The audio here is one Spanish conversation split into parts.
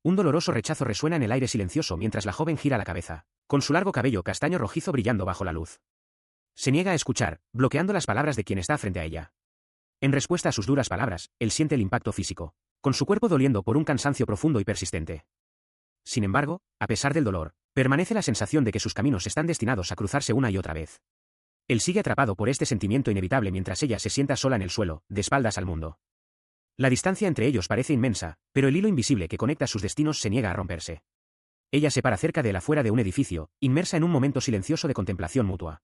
Un doloroso rechazo resuena en el aire silencioso mientras la joven gira la cabeza, con su largo cabello castaño rojizo brillando bajo la luz. Se niega a escuchar, bloqueando las palabras de quien está frente a ella. En respuesta a sus duras palabras, él siente el impacto físico, con su cuerpo doliendo por un cansancio profundo y persistente. Sin embargo, a pesar del dolor, permanece la sensación de que sus caminos están destinados a cruzarse una y otra vez. Él sigue atrapado por este sentimiento inevitable mientras ella se sienta sola en el suelo, de espaldas al mundo. La distancia entre ellos parece inmensa, pero el hilo invisible que conecta sus destinos se niega a romperse. Ella se para cerca de él afuera de un edificio, inmersa en un momento silencioso de contemplación mutua.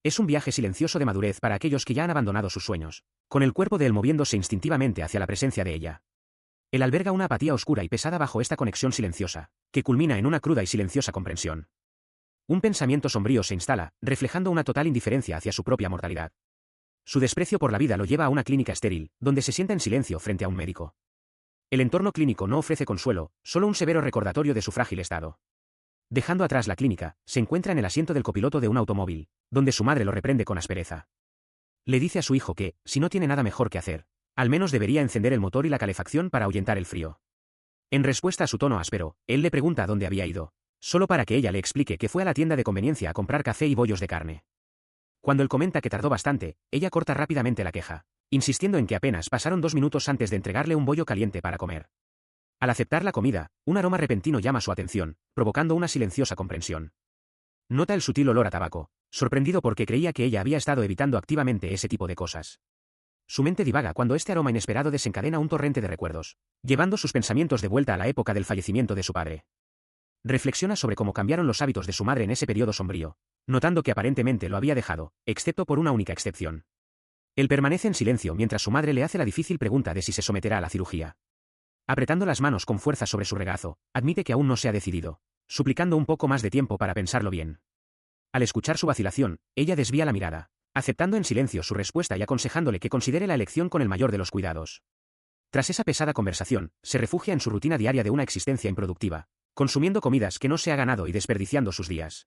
Es un viaje silencioso de madurez para aquellos que ya han abandonado sus sueños, con el cuerpo de él moviéndose instintivamente hacia la presencia de ella. Él alberga una apatía oscura y pesada bajo esta conexión silenciosa, que culmina en una cruda y silenciosa comprensión. Un pensamiento sombrío se instala, reflejando una total indiferencia hacia su propia mortalidad. Su desprecio por la vida lo lleva a una clínica estéril, donde se sienta en silencio frente a un médico. El entorno clínico no ofrece consuelo, solo un severo recordatorio de su frágil estado. Dejando atrás la clínica, se encuentra en el asiento del copiloto de un automóvil, donde su madre lo reprende con aspereza. Le dice a su hijo que, si no tiene nada mejor que hacer, al menos debería encender el motor y la calefacción para ahuyentar el frío. En respuesta a su tono áspero, él le pregunta a dónde había ido, solo para que ella le explique que fue a la tienda de conveniencia a comprar café y bollos de carne. Cuando él comenta que tardó bastante, ella corta rápidamente la queja, insistiendo en que apenas pasaron 2 minutos antes de entregarle un bollo caliente para comer. Al aceptar la comida, un aroma repentino llama su atención, provocando una silenciosa comprensión. Nota el sutil olor a tabaco, sorprendido porque creía que ella había estado evitando activamente ese tipo de cosas. Su mente divaga cuando este aroma inesperado desencadena un torrente de recuerdos, llevando sus pensamientos de vuelta a la época del fallecimiento de su padre. Reflexiona sobre cómo cambiaron los hábitos de su madre en ese periodo sombrío, notando que aparentemente lo había dejado, excepto por una única excepción. Él permanece en silencio mientras su madre le hace la difícil pregunta de si se someterá a la cirugía. Apretando las manos con fuerza sobre su regazo, admite que aún no se ha decidido, suplicando un poco más de tiempo para pensarlo bien. Al escuchar su vacilación, ella desvía la mirada, aceptando en silencio su respuesta y aconsejándole que considere la elección con el mayor de los cuidados. Tras esa pesada conversación, se refugia en su rutina diaria de una existencia improductiva, consumiendo comidas que no se ha ganado y desperdiciando sus días.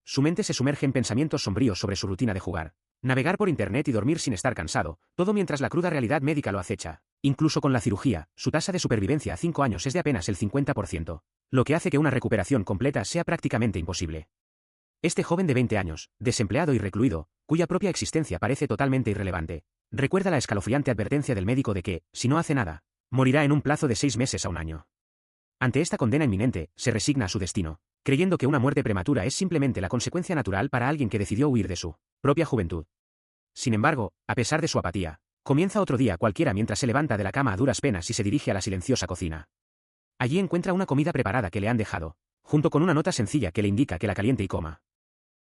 Su mente se sumerge en pensamientos sombríos sobre su rutina de jugar, navegar por internet y dormir sin estar cansado, todo mientras la cruda realidad médica lo acecha. Incluso con la cirugía, su tasa de supervivencia a 5 años es de apenas el 50%, lo que hace que una recuperación completa sea prácticamente imposible. Este joven de 20 años, desempleado y recluido, cuya propia existencia parece totalmente irrelevante, recuerda la escalofriante advertencia del médico de que, si no hace nada, morirá en un plazo de 6 meses a un año. Ante esta condena inminente, se resigna a su destino, creyendo que una muerte prematura es simplemente la consecuencia natural para alguien que decidió huir de su propia juventud. Sin embargo, a pesar de su apatía, comienza otro día cualquiera mientras se levanta de la cama a duras penas y se dirige a la silenciosa cocina. Allí encuentra una comida preparada que le han dejado, junto con una nota sencilla que le indica que la caliente y coma.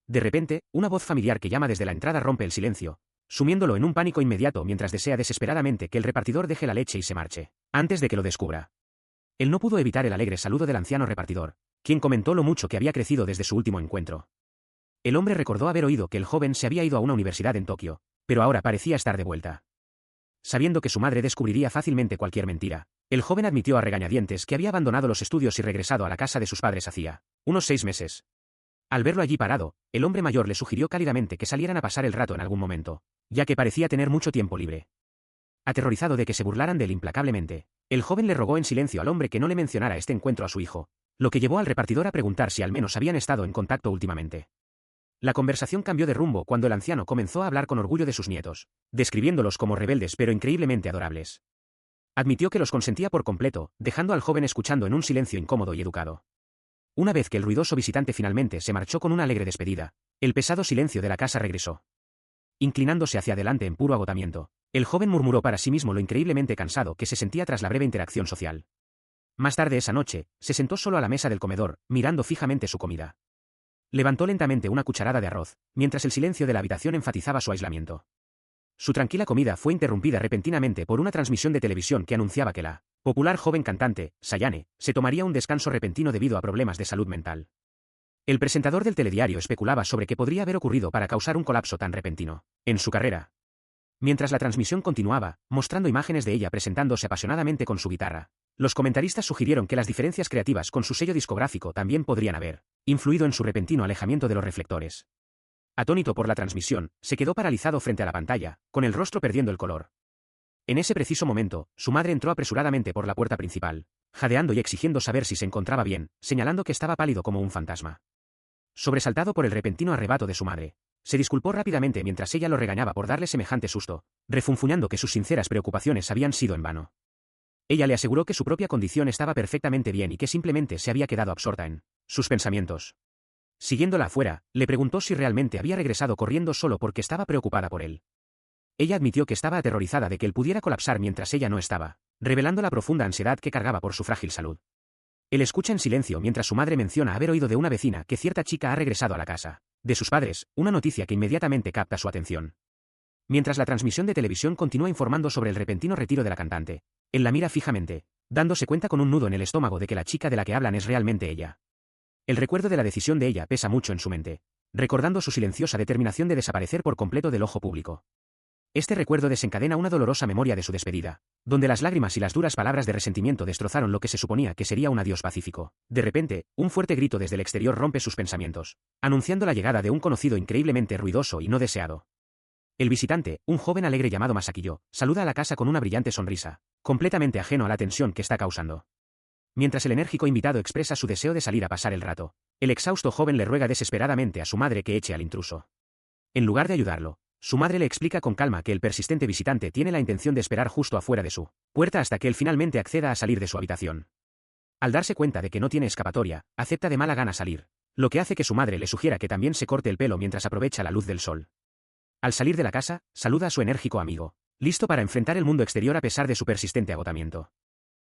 De repente, una voz familiar que llama desde la entrada rompe el silencio, sumiéndolo en un pánico inmediato mientras desea desesperadamente que el repartidor deje la leche y se marche, antes de que lo descubra. Él no pudo evitar el alegre saludo del anciano repartidor, quien comentó lo mucho que había crecido desde su último encuentro. El hombre recordó haber oído que el joven se había ido a una universidad en Tokio, pero ahora parecía estar de vuelta. Sabiendo que su madre descubriría fácilmente cualquier mentira, el joven admitió a regañadientes que había abandonado los estudios y regresado a la casa de sus padres hacía unos 6 meses. Al verlo allí parado, el hombre mayor le sugirió cálidamente que salieran a pasar el rato en algún momento, ya que parecía tener mucho tiempo libre. Aterrorizado de que se burlaran de él implacablemente, el joven le rogó en silencio al hombre que no le mencionara este encuentro a su hijo, lo que llevó al repartidor a preguntar si al menos habían estado en contacto últimamente. La conversación cambió de rumbo cuando el anciano comenzó a hablar con orgullo de sus nietos, describiéndolos como rebeldes pero increíblemente adorables. Admitió que los consentía por completo, dejando al joven escuchando en un silencio incómodo y educado. Una vez que el ruidoso visitante finalmente se marchó con una alegre despedida, el pesado silencio de la casa regresó. Inclinándose hacia adelante en puro agotamiento, el joven murmuró para sí mismo lo increíblemente cansado que se sentía tras la breve interacción social. Más tarde esa noche, se sentó solo a la mesa del comedor, mirando fijamente su comida. Levantó lentamente una cucharada de arroz, mientras el silencio de la habitación enfatizaba su aislamiento. Su tranquila comida fue interrumpida repentinamente por una transmisión de televisión que anunciaba que la popular joven cantante, Sayane, se tomaría un descanso repentino debido a problemas de salud mental. El presentador del telediario especulaba sobre qué podría haber ocurrido para causar un colapso tan repentino en su carrera. Mientras la transmisión continuaba, mostrando imágenes de ella presentándose apasionadamente con su guitarra, los comentaristas sugirieron que las diferencias creativas con su sello discográfico también podrían haber influido en su repentino alejamiento de los reflectores. Atónito por la transmisión, se quedó paralizado frente a la pantalla, con el rostro perdiendo el color. En ese preciso momento, su madre entró apresuradamente por la puerta principal, jadeando y exigiendo saber si se encontraba bien, señalando que estaba pálido como un fantasma. Sobresaltado por el repentino arrebato de su madre, se disculpó rápidamente mientras ella lo regañaba por darle semejante susto, refunfuñando que sus sinceras preocupaciones habían sido en vano. Ella le aseguró que su propia condición estaba perfectamente bien y que simplemente se había quedado absorta en sus pensamientos. Siguiéndola afuera, le preguntó si realmente había regresado corriendo solo porque estaba preocupada por él. Ella admitió que estaba aterrorizada de que él pudiera colapsar mientras ella no estaba, revelando la profunda ansiedad que cargaba por su frágil salud. Él escucha en silencio mientras su madre menciona haber oído de una vecina que cierta chica ha regresado a la casa de sus padres, una noticia que inmediatamente capta su atención. Mientras la transmisión de televisión continúa informando sobre el repentino retiro de la cantante, él la mira fijamente, dándose cuenta con un nudo en el estómago de que la chica de la que hablan es realmente ella. El recuerdo de la decisión de ella pesa mucho en su mente, recordando su silenciosa determinación de desaparecer por completo del ojo público. Este recuerdo desencadena una dolorosa memoria de su despedida, donde las lágrimas y las duras palabras de resentimiento destrozaron lo que se suponía que sería un adiós pacífico. De repente, un fuerte grito desde el exterior rompe sus pensamientos, anunciando la llegada de un conocido increíblemente ruidoso y no deseado. El visitante, un joven alegre llamado Masakiyo, saluda a la casa con una brillante sonrisa, completamente ajeno a la tensión que está causando. Mientras el enérgico invitado expresa su deseo de salir a pasar el rato, el exhausto joven le ruega desesperadamente a su madre que eche al intruso. En lugar de ayudarlo, su madre le explica con calma que el persistente visitante tiene la intención de esperar justo afuera de su puerta hasta que él finalmente acceda a salir de su habitación. Al darse cuenta de que no tiene escapatoria, acepta de mala gana salir, lo que hace que su madre le sugiera que también se corte el pelo mientras aprovecha la luz del sol. Al salir de la casa, saluda a su enérgico amigo, listo para enfrentar el mundo exterior a pesar de su persistente agotamiento.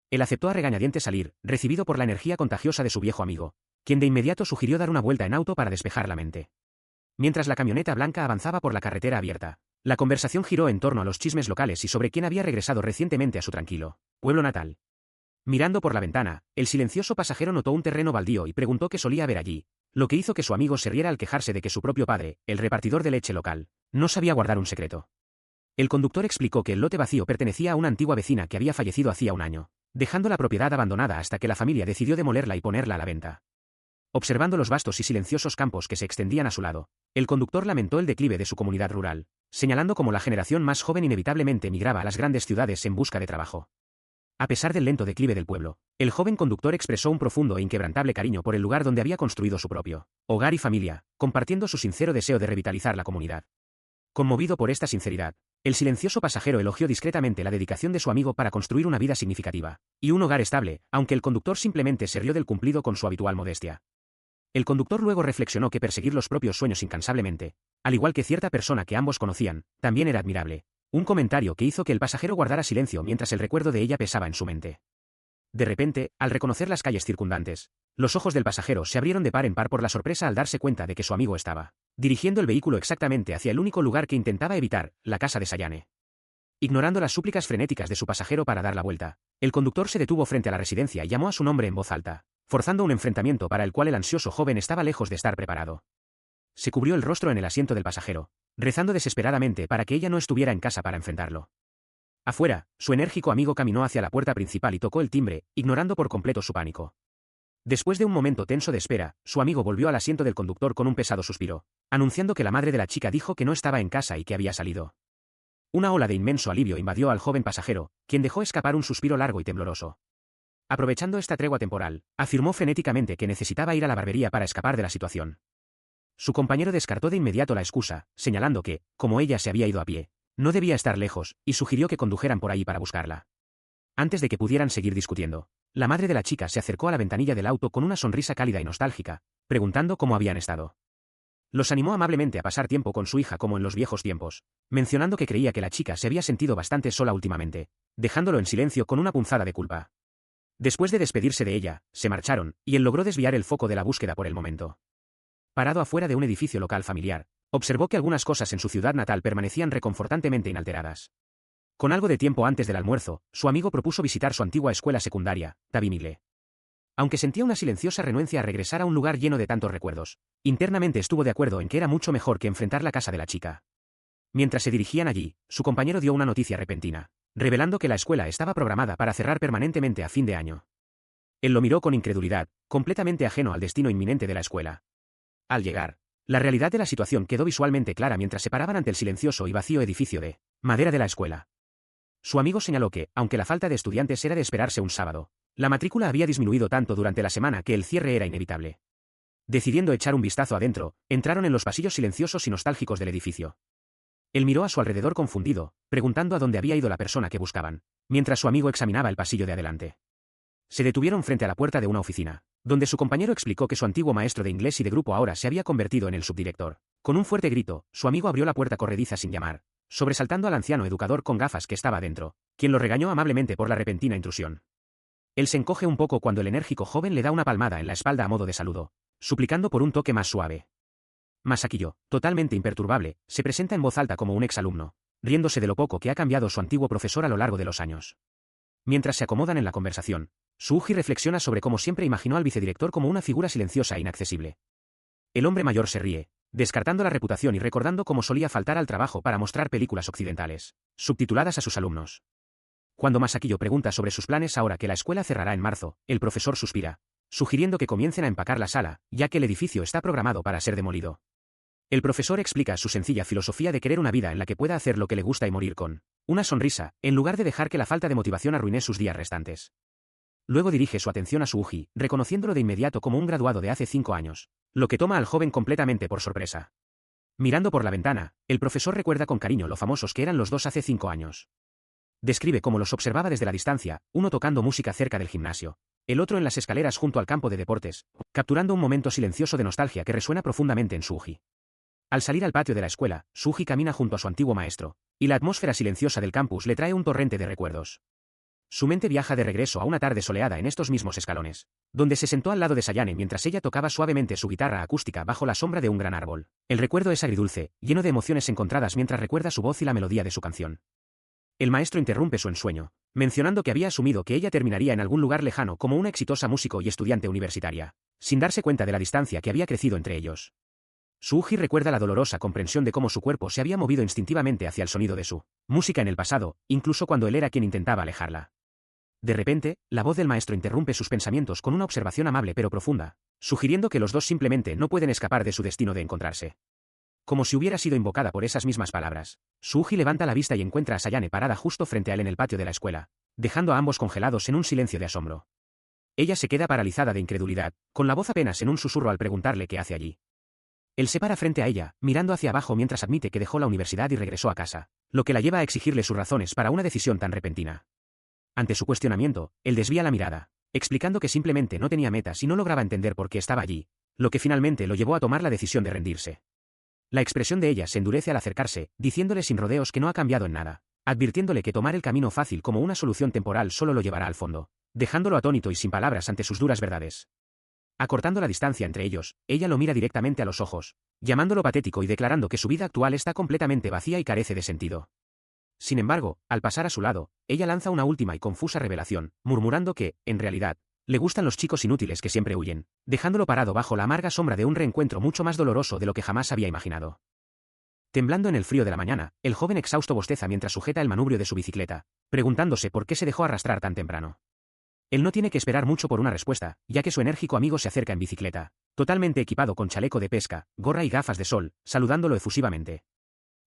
Él aceptó a regañadientes salir, recibido por la energía contagiosa de su viejo amigo, quien de inmediato sugirió dar una vuelta en auto para despejar la mente. Mientras la camioneta blanca avanzaba por la carretera abierta, la conversación giró en torno a los chismes locales y sobre quién había regresado recientemente a su tranquilo pueblo natal. Mirando por la ventana, el silencioso pasajero notó un terreno baldío y preguntó qué solía haber allí, lo que hizo que su amigo se riera al quejarse de que su propio padre, el repartidor de leche local, no sabía guardar un secreto. El conductor explicó que el lote vacío pertenecía a una antigua vecina que había fallecido hacía un año, dejando la propiedad abandonada hasta que la familia decidió demolerla y ponerla a la venta. Observando los vastos y silenciosos campos que se extendían a su lado, el conductor lamentó el declive de su comunidad rural, señalando cómo la generación más joven inevitablemente migraba a las grandes ciudades en busca de trabajo. A pesar del lento declive del pueblo, el joven conductor expresó un profundo e inquebrantable cariño por el lugar donde había construido su propio hogar y familia, compartiendo su sincero deseo de revitalizar la comunidad. Conmovido por esta sinceridad, el silencioso pasajero elogió discretamente la dedicación de su amigo para construir una vida significativa y un hogar estable, aunque el conductor simplemente se rió del cumplido con su habitual modestia. El conductor luego reflexionó que perseguir los propios sueños incansablemente, al igual que cierta persona que ambos conocían, también era admirable, un comentario que hizo que el pasajero guardara silencio mientras el recuerdo de ella pesaba en su mente. De repente, al reconocer las calles circundantes, los ojos del pasajero se abrieron de par en par por la sorpresa al darse cuenta de que su amigo estaba dirigiendo el vehículo exactamente hacia el único lugar que intentaba evitar, la casa de Sayane. Ignorando las súplicas frenéticas de su pasajero para dar la vuelta, el conductor se detuvo frente a la residencia y llamó a su nombre en voz alta, forzando un enfrentamiento para el cual el ansioso joven estaba lejos de estar preparado. Se cubrió el rostro en el asiento del pasajero, rezando desesperadamente para que ella no estuviera en casa para enfrentarlo. Afuera, su enérgico amigo caminó hacia la puerta principal y tocó el timbre, ignorando por completo su pánico. Después de un momento tenso de espera, su amigo volvió al asiento del conductor con un pesado suspiro, anunciando que la madre de la chica dijo que no estaba en casa y que había salido. Una ola de inmenso alivio invadió al joven pasajero, quien dejó escapar un suspiro largo y tembloroso. Aprovechando esta tregua temporal, afirmó frenéticamente que necesitaba ir a la barbería para escapar de la situación. Su compañero descartó de inmediato la excusa, señalando que, como ella se había ido a pie, no debía estar lejos, y sugirió que condujeran por ahí para buscarla. Antes de que pudieran seguir discutiendo, la madre de la chica se acercó a la ventanilla del auto con una sonrisa cálida y nostálgica, preguntando cómo habían estado. Los animó amablemente a pasar tiempo con su hija como en los viejos tiempos, mencionando que creía que la chica se había sentido bastante sola últimamente, dejándolo en silencio con una punzada de culpa. Después de despedirse de ella, se marcharon, y él logró desviar el foco de la búsqueda por el momento. Parado afuera de un edificio local familiar, observó que algunas cosas en su ciudad natal permanecían reconfortantemente inalteradas. Con algo de tiempo antes del almuerzo, su amigo propuso visitar su antigua escuela secundaria, Tabimile. Aunque sentía una silenciosa renuencia a regresar a un lugar lleno de tantos recuerdos, internamente estuvo de acuerdo en que era mucho mejor que enfrentar la casa de la chica. Mientras se dirigían allí, su compañero dio una noticia repentina, revelando que la escuela estaba programada para cerrar permanentemente a fin de año. Él lo miró con incredulidad, completamente ajeno al destino inminente de la escuela. Al llegar, la realidad de la situación quedó visualmente clara mientras se paraban ante el silencioso y vacío edificio de madera de la escuela. Su amigo señaló que, aunque la falta de estudiantes era de esperarse un sábado, La matrícula había disminuido tanto durante la semana que el cierre era inevitable. Decidiendo echar un vistazo adentro, entraron en los pasillos silenciosos y nostálgicos del edificio. Él miró a su alrededor confundido, preguntando a dónde había ido la persona que buscaban, mientras su amigo examinaba el pasillo de adelante. Se detuvieron frente a la puerta de una oficina, donde su compañero explicó que su antiguo maestro de inglés y de grupo ahora se había convertido en el subdirector. Con un fuerte grito, su amigo abrió la puerta corrediza sin llamar, sobresaltando al anciano educador con gafas que estaba dentro, quien lo regañó amablemente por la repentina intrusión. Él se encoge un poco cuando el enérgico joven le da una palmada en la espalda a modo de saludo, suplicando por un toque más suave. Masaquillo, totalmente imperturbable, se presenta en voz alta como un exalumno, riéndose de lo poco que ha cambiado su antiguo profesor a lo largo de los años. Mientras se acomodan en la conversación, Suuji reflexiona sobre cómo siempre imaginó al vicedirector como una figura silenciosa e inaccesible. El hombre mayor se ríe, descartando la reputación y recordando cómo solía faltar al trabajo para mostrar películas occidentales, subtituladas a sus alumnos. Cuando Masaquillo pregunta sobre sus planes ahora que la escuela cerrará en marzo, el profesor suspira, sugiriendo que comiencen a empacar la sala, ya que el edificio está programado para ser demolido. El profesor explica su sencilla filosofía de querer una vida en la que pueda hacer lo que le gusta y morir con una sonrisa, en lugar de dejar que la falta de motivación arruine sus días restantes. Luego dirige su atención a Suuji, reconociéndolo de inmediato como un graduado de hace 5 años, lo que toma al joven completamente por sorpresa. Mirando por la ventana, el profesor recuerda con cariño lo famosos que eran los dos hace 5 años. Describe cómo los observaba desde la distancia, uno tocando música cerca del gimnasio, el otro en las escaleras junto al campo de deportes, capturando un momento silencioso de nostalgia que resuena profundamente en Suuji. Al salir al patio de la escuela, Suuji camina junto a su antiguo maestro, y la atmósfera silenciosa del campus le trae un torrente de recuerdos. Su mente viaja de regreso a una tarde soleada en estos mismos escalones, donde se sentó al lado de Sayane mientras ella tocaba suavemente su guitarra acústica bajo la sombra de un gran árbol. El recuerdo es agridulce, lleno de emociones encontradas mientras recuerda su voz y la melodía de su canción. El maestro interrumpe su ensueño, mencionando que había asumido que ella terminaría en algún lugar lejano como una exitosa músico y estudiante universitaria, sin darse cuenta de la distancia que había crecido entre ellos. Suuji recuerda la dolorosa comprensión de cómo su cuerpo se había movido instintivamente hacia el sonido de su música en el pasado, incluso cuando él era quien intentaba alejarla. De repente, la voz del maestro interrumpe sus pensamientos con una observación amable pero profunda, sugiriendo que los dos simplemente no pueden escapar de su destino de encontrarse. Como si hubiera sido invocada por esas mismas palabras, Suuji levanta la vista y encuentra a Sayane parada justo frente a él en el patio de la escuela, dejando a ambos congelados en un silencio de asombro. Ella se queda paralizada de incredulidad, con la voz apenas en un susurro al preguntarle qué hace allí. Él se para frente a ella, mirando hacia abajo mientras admite que dejó la universidad y regresó a casa, lo que la lleva a exigirle sus razones para una decisión tan repentina. Ante su cuestionamiento, él desvía la mirada, explicando que simplemente no tenía metas y no lograba entender por qué estaba allí, lo que finalmente lo llevó a tomar la decisión de rendirse. La expresión de ella se endurece al acercarse, diciéndole sin rodeos que no ha cambiado en nada, advirtiéndole que tomar el camino fácil como una solución temporal solo lo llevará al fondo, dejándolo atónito y sin palabras ante sus duras verdades. Acortando la distancia entre ellos, ella lo mira directamente a los ojos, llamándolo patético y declarando que su vida actual está completamente vacía y carece de sentido. Sin embargo, al pasar a su lado, ella lanza una última y confusa revelación, murmurando que, en realidad, le gustan los chicos inútiles que siempre huyen, dejándolo parado bajo la amarga sombra de un reencuentro mucho más doloroso de lo que jamás había imaginado. Temblando en el frío de la mañana, el joven exhausto bosteza mientras sujeta el manubrio de su bicicleta, preguntándose por qué se dejó arrastrar tan temprano. Él no tiene que esperar mucho por una respuesta, ya que su enérgico amigo se acerca en bicicleta, totalmente equipado con chaleco de pesca, gorra y gafas de sol, saludándolo efusivamente.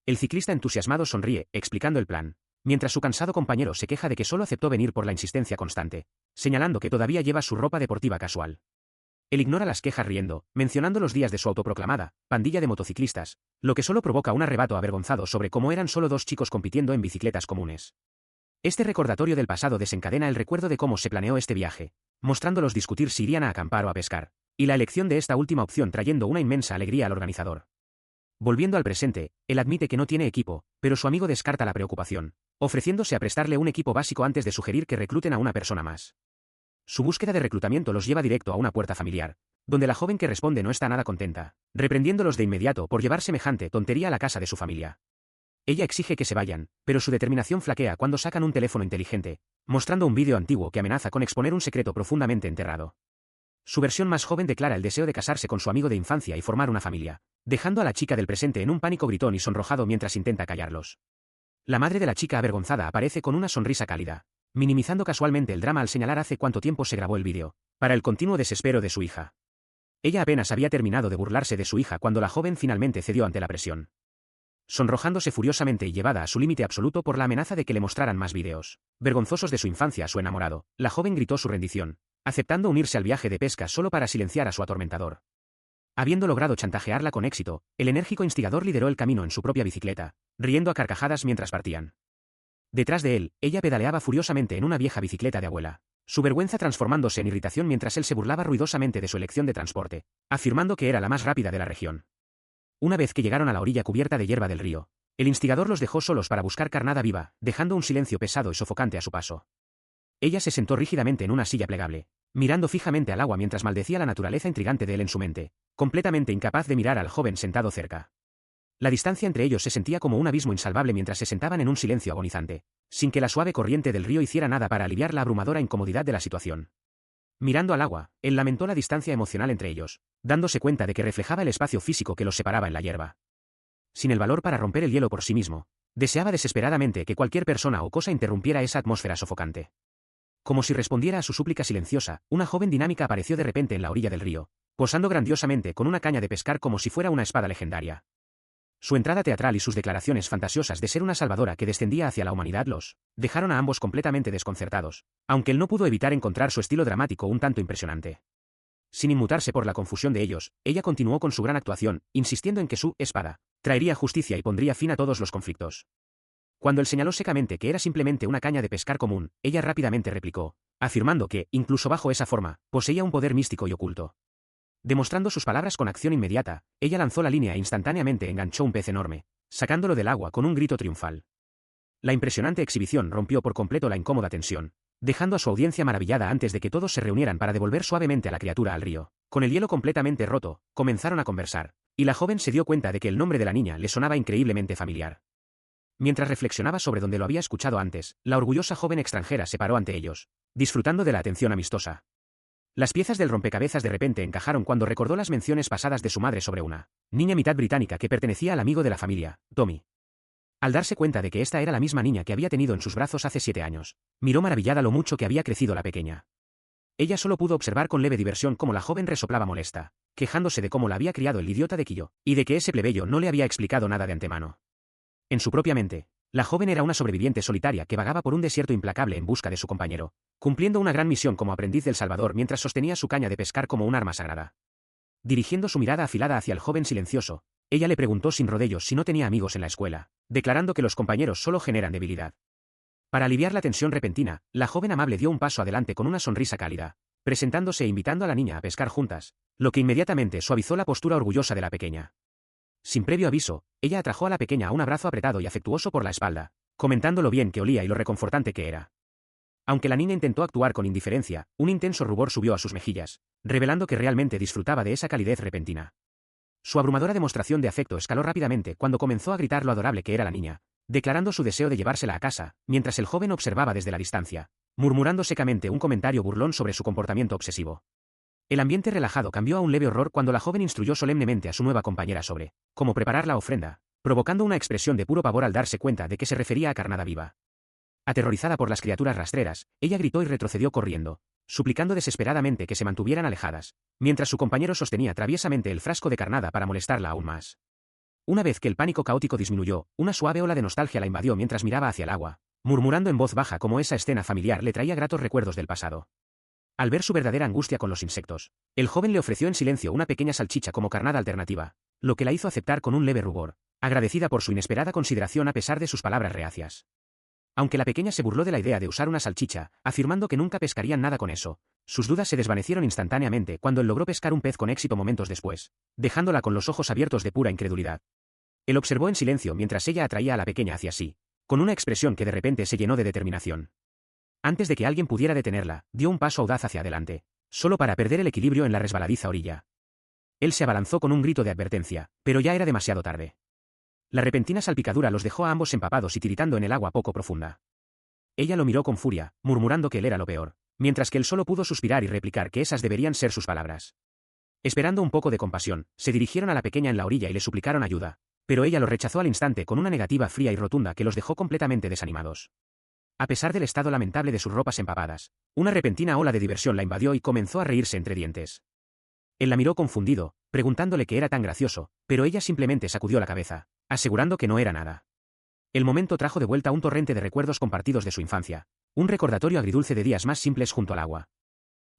El ciclista entusiasmado sonríe, explicando el plan, mientras su cansado compañero se queja de que solo aceptó venir por la insistencia constante, señalando que todavía lleva su ropa deportiva casual. Él ignora las quejas riendo, mencionando los días de su autoproclamada pandilla de motociclistas, lo que solo provoca un arrebato avergonzado sobre cómo eran solo dos chicos compitiendo en bicicletas comunes. Este recordatorio del pasado desencadena el recuerdo de cómo se planeó este viaje, mostrándolos discutir si irían a acampar o a pescar, y la elección de esta última opción trayendo una inmensa alegría al organizador. Volviendo al presente, él admite que no tiene equipo, pero su amigo descarta la preocupación, ofreciéndose a prestarle un equipo básico antes de sugerir que recluten a una persona más. Su búsqueda de reclutamiento los lleva directo a una puerta familiar, donde la joven que responde no está nada contenta, reprendiéndolos de inmediato por llevar semejante tontería a la casa de su familia. Ella exige que se vayan, pero su determinación flaquea cuando sacan un teléfono inteligente, mostrando un vídeo antiguo que amenaza con exponer un secreto profundamente enterrado. Su versión más joven declara el deseo de casarse con su amigo de infancia y formar una familia, dejando a la chica del presente en un pánico gritón y sonrojado mientras intenta callarlos. La madre de la chica avergonzada aparece con una sonrisa cálida, minimizando casualmente el drama al señalar hace cuánto tiempo se grabó el vídeo, para el continuo desespero de su hija. Ella apenas había terminado de burlarse de su hija cuando la joven finalmente cedió ante la presión. sonrojándose furiosamente y llevada a su límite absoluto por la amenaza de que le mostraran más vídeos vergonzosos de su infancia a su enamorado. La joven gritó su rendición, aceptando unirse al viaje de pesca solo para silenciar a su atormentador. Habiendo logrado chantajearla con éxito, el enérgico instigador lideró el camino en su propia bicicleta, riendo a carcajadas mientras partían. Detrás de él, ella pedaleaba furiosamente en una vieja bicicleta de abuela, su vergüenza transformándose en irritación mientras él se burlaba ruidosamente de su elección de transporte, afirmando que era la más rápida de la región. Una vez que llegaron a la orilla cubierta de hierba del río, el instigador los dejó solos para buscar carnada viva, dejando un silencio pesado y sofocante a su paso. Ella se sentó rígidamente en una silla plegable, mirando fijamente al agua mientras maldecía la naturaleza intrigante de él en su mente, completamente incapaz de mirar al joven sentado cerca. La distancia entre ellos se sentía como un abismo insalvable mientras se sentaban en un silencio agonizante, sin que la suave corriente del río hiciera nada para aliviar la abrumadora incomodidad de la situación. Mirando al agua, él lamentó la distancia emocional entre ellos, dándose cuenta de que reflejaba el espacio físico que los separaba en la hierba. Sin el valor para romper el hielo por sí mismo, deseaba desesperadamente que cualquier persona o cosa interrumpiera esa atmósfera sofocante. Como si respondiera a su súplica silenciosa, una joven dinámica apareció de repente en la orilla del río, posando grandiosamente con una caña de pescar como si fuera una espada legendaria. Su entrada teatral y sus declaraciones fantasiosas de ser una salvadora que descendía hacia la humanidad los dejaron a ambos completamente desconcertados, aunque él no pudo evitar encontrar su estilo dramático un tanto impresionante. Sin inmutarse por la confusión de ellos, ella continuó con su gran actuación, insistiendo en que su espada traería justicia y pondría fin a todos los conflictos. Cuando él señaló secamente que era simplemente una caña de pescar común, ella rápidamente replicó, afirmando que, incluso bajo esa forma, poseía un poder místico y oculto. Demostrando sus palabras con acción inmediata, ella lanzó la línea e instantáneamente enganchó un pez enorme, sacándolo del agua con un grito triunfal. La impresionante exhibición rompió por completo la incómoda tensión, dejando a su audiencia maravillada antes de que todos se reunieran para devolver suavemente a la criatura al río. Con el hielo completamente roto, comenzaron a conversar, y la joven se dio cuenta de que el nombre de la niña le sonaba increíblemente familiar. Mientras reflexionaba sobre donde lo había escuchado antes, la orgullosa joven extranjera se paró ante ellos, disfrutando de la atención amistosa. Las piezas del rompecabezas de repente encajaron cuando recordó las menciones pasadas de su madre sobre una niña mitad británica que pertenecía al amigo de la familia, Tommy. Al darse cuenta de que esta era la misma niña que había tenido en sus brazos hace 7 años, miró maravillada lo mucho que había crecido la pequeña. Ella solo pudo observar con leve diversión cómo la joven resoplaba molesta, quejándose de cómo la había criado el idiota de Quillo, y de que ese plebeyo no le había explicado nada de antemano. En su propia mente, la joven era una sobreviviente solitaria que vagaba por un desierto implacable en busca de su compañero, cumpliendo una gran misión como aprendiz del Salvador mientras sostenía su caña de pescar como un arma sagrada. Dirigiendo su mirada afilada hacia el joven silencioso, ella le preguntó sin rodeos si no tenía amigos en la escuela, declarando que los compañeros solo generan debilidad. Para aliviar la tensión repentina, la joven amable dio un paso adelante con una sonrisa cálida, presentándose e invitando a la niña a pescar juntas, lo que inmediatamente suavizó la postura orgullosa de la pequeña. Sin previo aviso, ella atrajo a la pequeña a un abrazo apretado y afectuoso por la espalda, comentando lo bien que olía y lo reconfortante que era. Aunque la niña intentó actuar con indiferencia, un intenso rubor subió a sus mejillas, revelando que realmente disfrutaba de esa calidez repentina. Su abrumadora demostración de afecto escaló rápidamente cuando comenzó a gritar lo adorable que era la niña, declarando su deseo de llevársela a casa, mientras el joven observaba desde la distancia, murmurando secamente un comentario burlón sobre su comportamiento obsesivo. El ambiente relajado cambió a un leve horror cuando la joven instruyó solemnemente a su nueva compañera sobre cómo preparar la ofrenda, provocando una expresión de puro pavor al darse cuenta de que se refería a carnada viva. Aterrorizada por las criaturas rastreras, ella gritó y retrocedió corriendo, suplicando desesperadamente que se mantuvieran alejadas, mientras su compañero sostenía traviesamente el frasco de carnada para molestarla aún más. Una vez que el pánico caótico disminuyó, una suave ola de nostalgia la invadió mientras miraba hacia el agua, murmurando en voz baja cómo esa escena familiar le traía gratos recuerdos del pasado. Al ver su verdadera angustia con los insectos, el joven le ofreció en silencio una pequeña salchicha como carnada alternativa, lo que la hizo aceptar con un leve rubor, agradecida por su inesperada consideración a pesar de sus palabras reacias. Aunque la pequeña se burló de la idea de usar una salchicha, afirmando que nunca pescarían nada con eso, sus dudas se desvanecieron instantáneamente cuando él logró pescar un pez con éxito momentos después, dejándola con los ojos abiertos de pura incredulidad. Él observó en silencio mientras ella atraía a la pequeña hacia sí, con una expresión que de repente se llenó de determinación. Antes de que alguien pudiera detenerla, dio un paso audaz hacia adelante, solo para perder el equilibrio en la resbaladiza orilla. Él se abalanzó con un grito de advertencia, pero ya era demasiado tarde. La repentina salpicadura los dejó a ambos empapados y tiritando en el agua poco profunda. Ella lo miró con furia, murmurando que él era lo peor, mientras que él solo pudo suspirar y replicar que esas deberían ser sus palabras. Esperando un poco de compasión, se dirigieron a la pequeña en la orilla y le suplicaron ayuda, pero ella lo rechazó al instante con una negativa fría y rotunda que los dejó completamente desanimados. A pesar del estado lamentable de sus ropas empapadas, una repentina ola de diversión la invadió y comenzó a reírse entre dientes. Él la miró confundido, preguntándole qué era tan gracioso, pero ella simplemente sacudió la cabeza, asegurando que no era nada. El momento trajo de vuelta un torrente de recuerdos compartidos de su infancia, un recordatorio agridulce de días más simples junto al agua.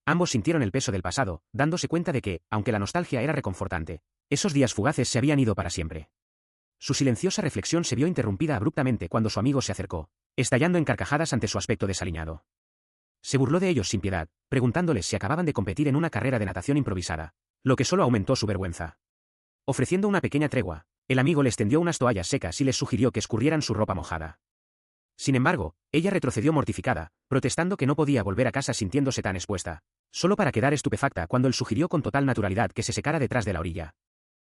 Ambos sintieron el peso del pasado, dándose cuenta de que, aunque la nostalgia era reconfortante, esos días fugaces se habían ido para siempre. Su silenciosa reflexión se vio interrumpida abruptamente cuando su amigo se acercó, estallando en carcajadas ante su aspecto desaliñado. Se burló de ellos sin piedad, preguntándoles si acababan de competir en una carrera de natación improvisada, lo que solo aumentó su vergüenza. Ofreciendo una pequeña tregua, el amigo les tendió unas toallas secas y les sugirió que escurrieran su ropa mojada. Sin embargo, ella retrocedió mortificada, protestando que no podía volver a casa sintiéndose tan expuesta, solo para quedar estupefacta cuando él sugirió con total naturalidad que se secara detrás de la orilla.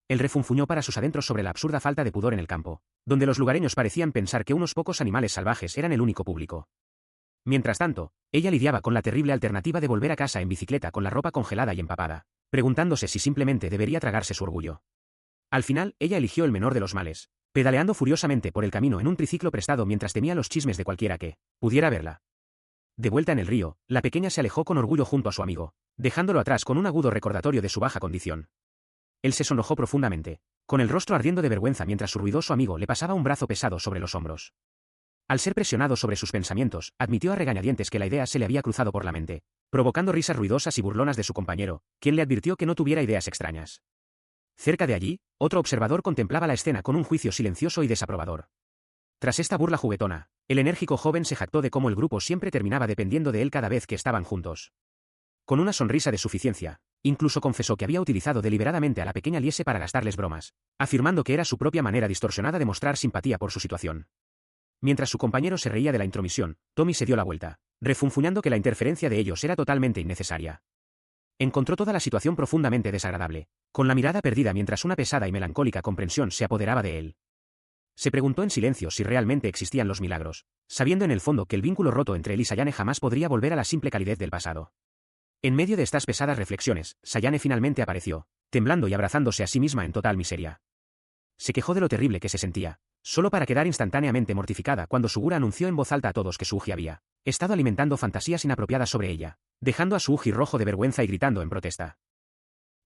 Él refunfuñó para sus adentros sobre la absurda falta de pudor en el campo, donde los lugareños parecían pensar que unos pocos animales salvajes eran el único público. Mientras tanto, ella lidiaba con la terrible alternativa de volver a casa en bicicleta con la ropa congelada y empapada, preguntándose si simplemente debería tragarse su orgullo. Al final, ella eligió el menor de los males, pedaleando furiosamente por el camino en un triciclo prestado mientras temía los chismes de cualquiera que pudiera verla. De vuelta en el río, la pequeña se alejó con orgullo junto a su amigo, dejándolo atrás con un agudo recordatorio de su baja condición. Él se sonrojó profundamente, con el rostro ardiendo de vergüenza mientras su ruidoso amigo le pasaba un brazo pesado sobre los hombros. Al ser presionado sobre sus pensamientos, admitió a regañadientes que la idea se le había cruzado por la mente, provocando risas ruidosas y burlonas de su compañero, quien le advirtió que no tuviera ideas extrañas. Cerca de allí, otro observador contemplaba la escena con un juicio silencioso y desaprobador. Tras esta burla juguetona, el enérgico joven se jactó de cómo el grupo siempre terminaba dependiendo de él cada vez que estaban juntos. Con una sonrisa de suficiencia, incluso confesó que había utilizado deliberadamente a la pequeña Liese para gastarles bromas, afirmando que era su propia manera distorsionada de mostrar simpatía por su situación. Mientras su compañero se reía de la intromisión, Tommy se dio la vuelta, refunfuñando que la interferencia de ellos era totalmente innecesaria. Encontró toda la situación profundamente desagradable, con la mirada perdida mientras una pesada y melancólica comprensión se apoderaba de él. Se preguntó en silencio si realmente existían los milagros, sabiendo en el fondo que el vínculo roto entre él y Sayane jamás podría volver a la simple calidez del pasado. En medio de estas pesadas reflexiones, Sayane finalmente apareció, temblando y abrazándose a sí misma en total miseria. Se quejó de lo terrible que se sentía, solo para quedar instantáneamente mortificada cuando Sugura anunció en voz alta a todos que su Uji había estado alimentando fantasías inapropiadas sobre ella, dejando a su Uji rojo de vergüenza y gritando en protesta.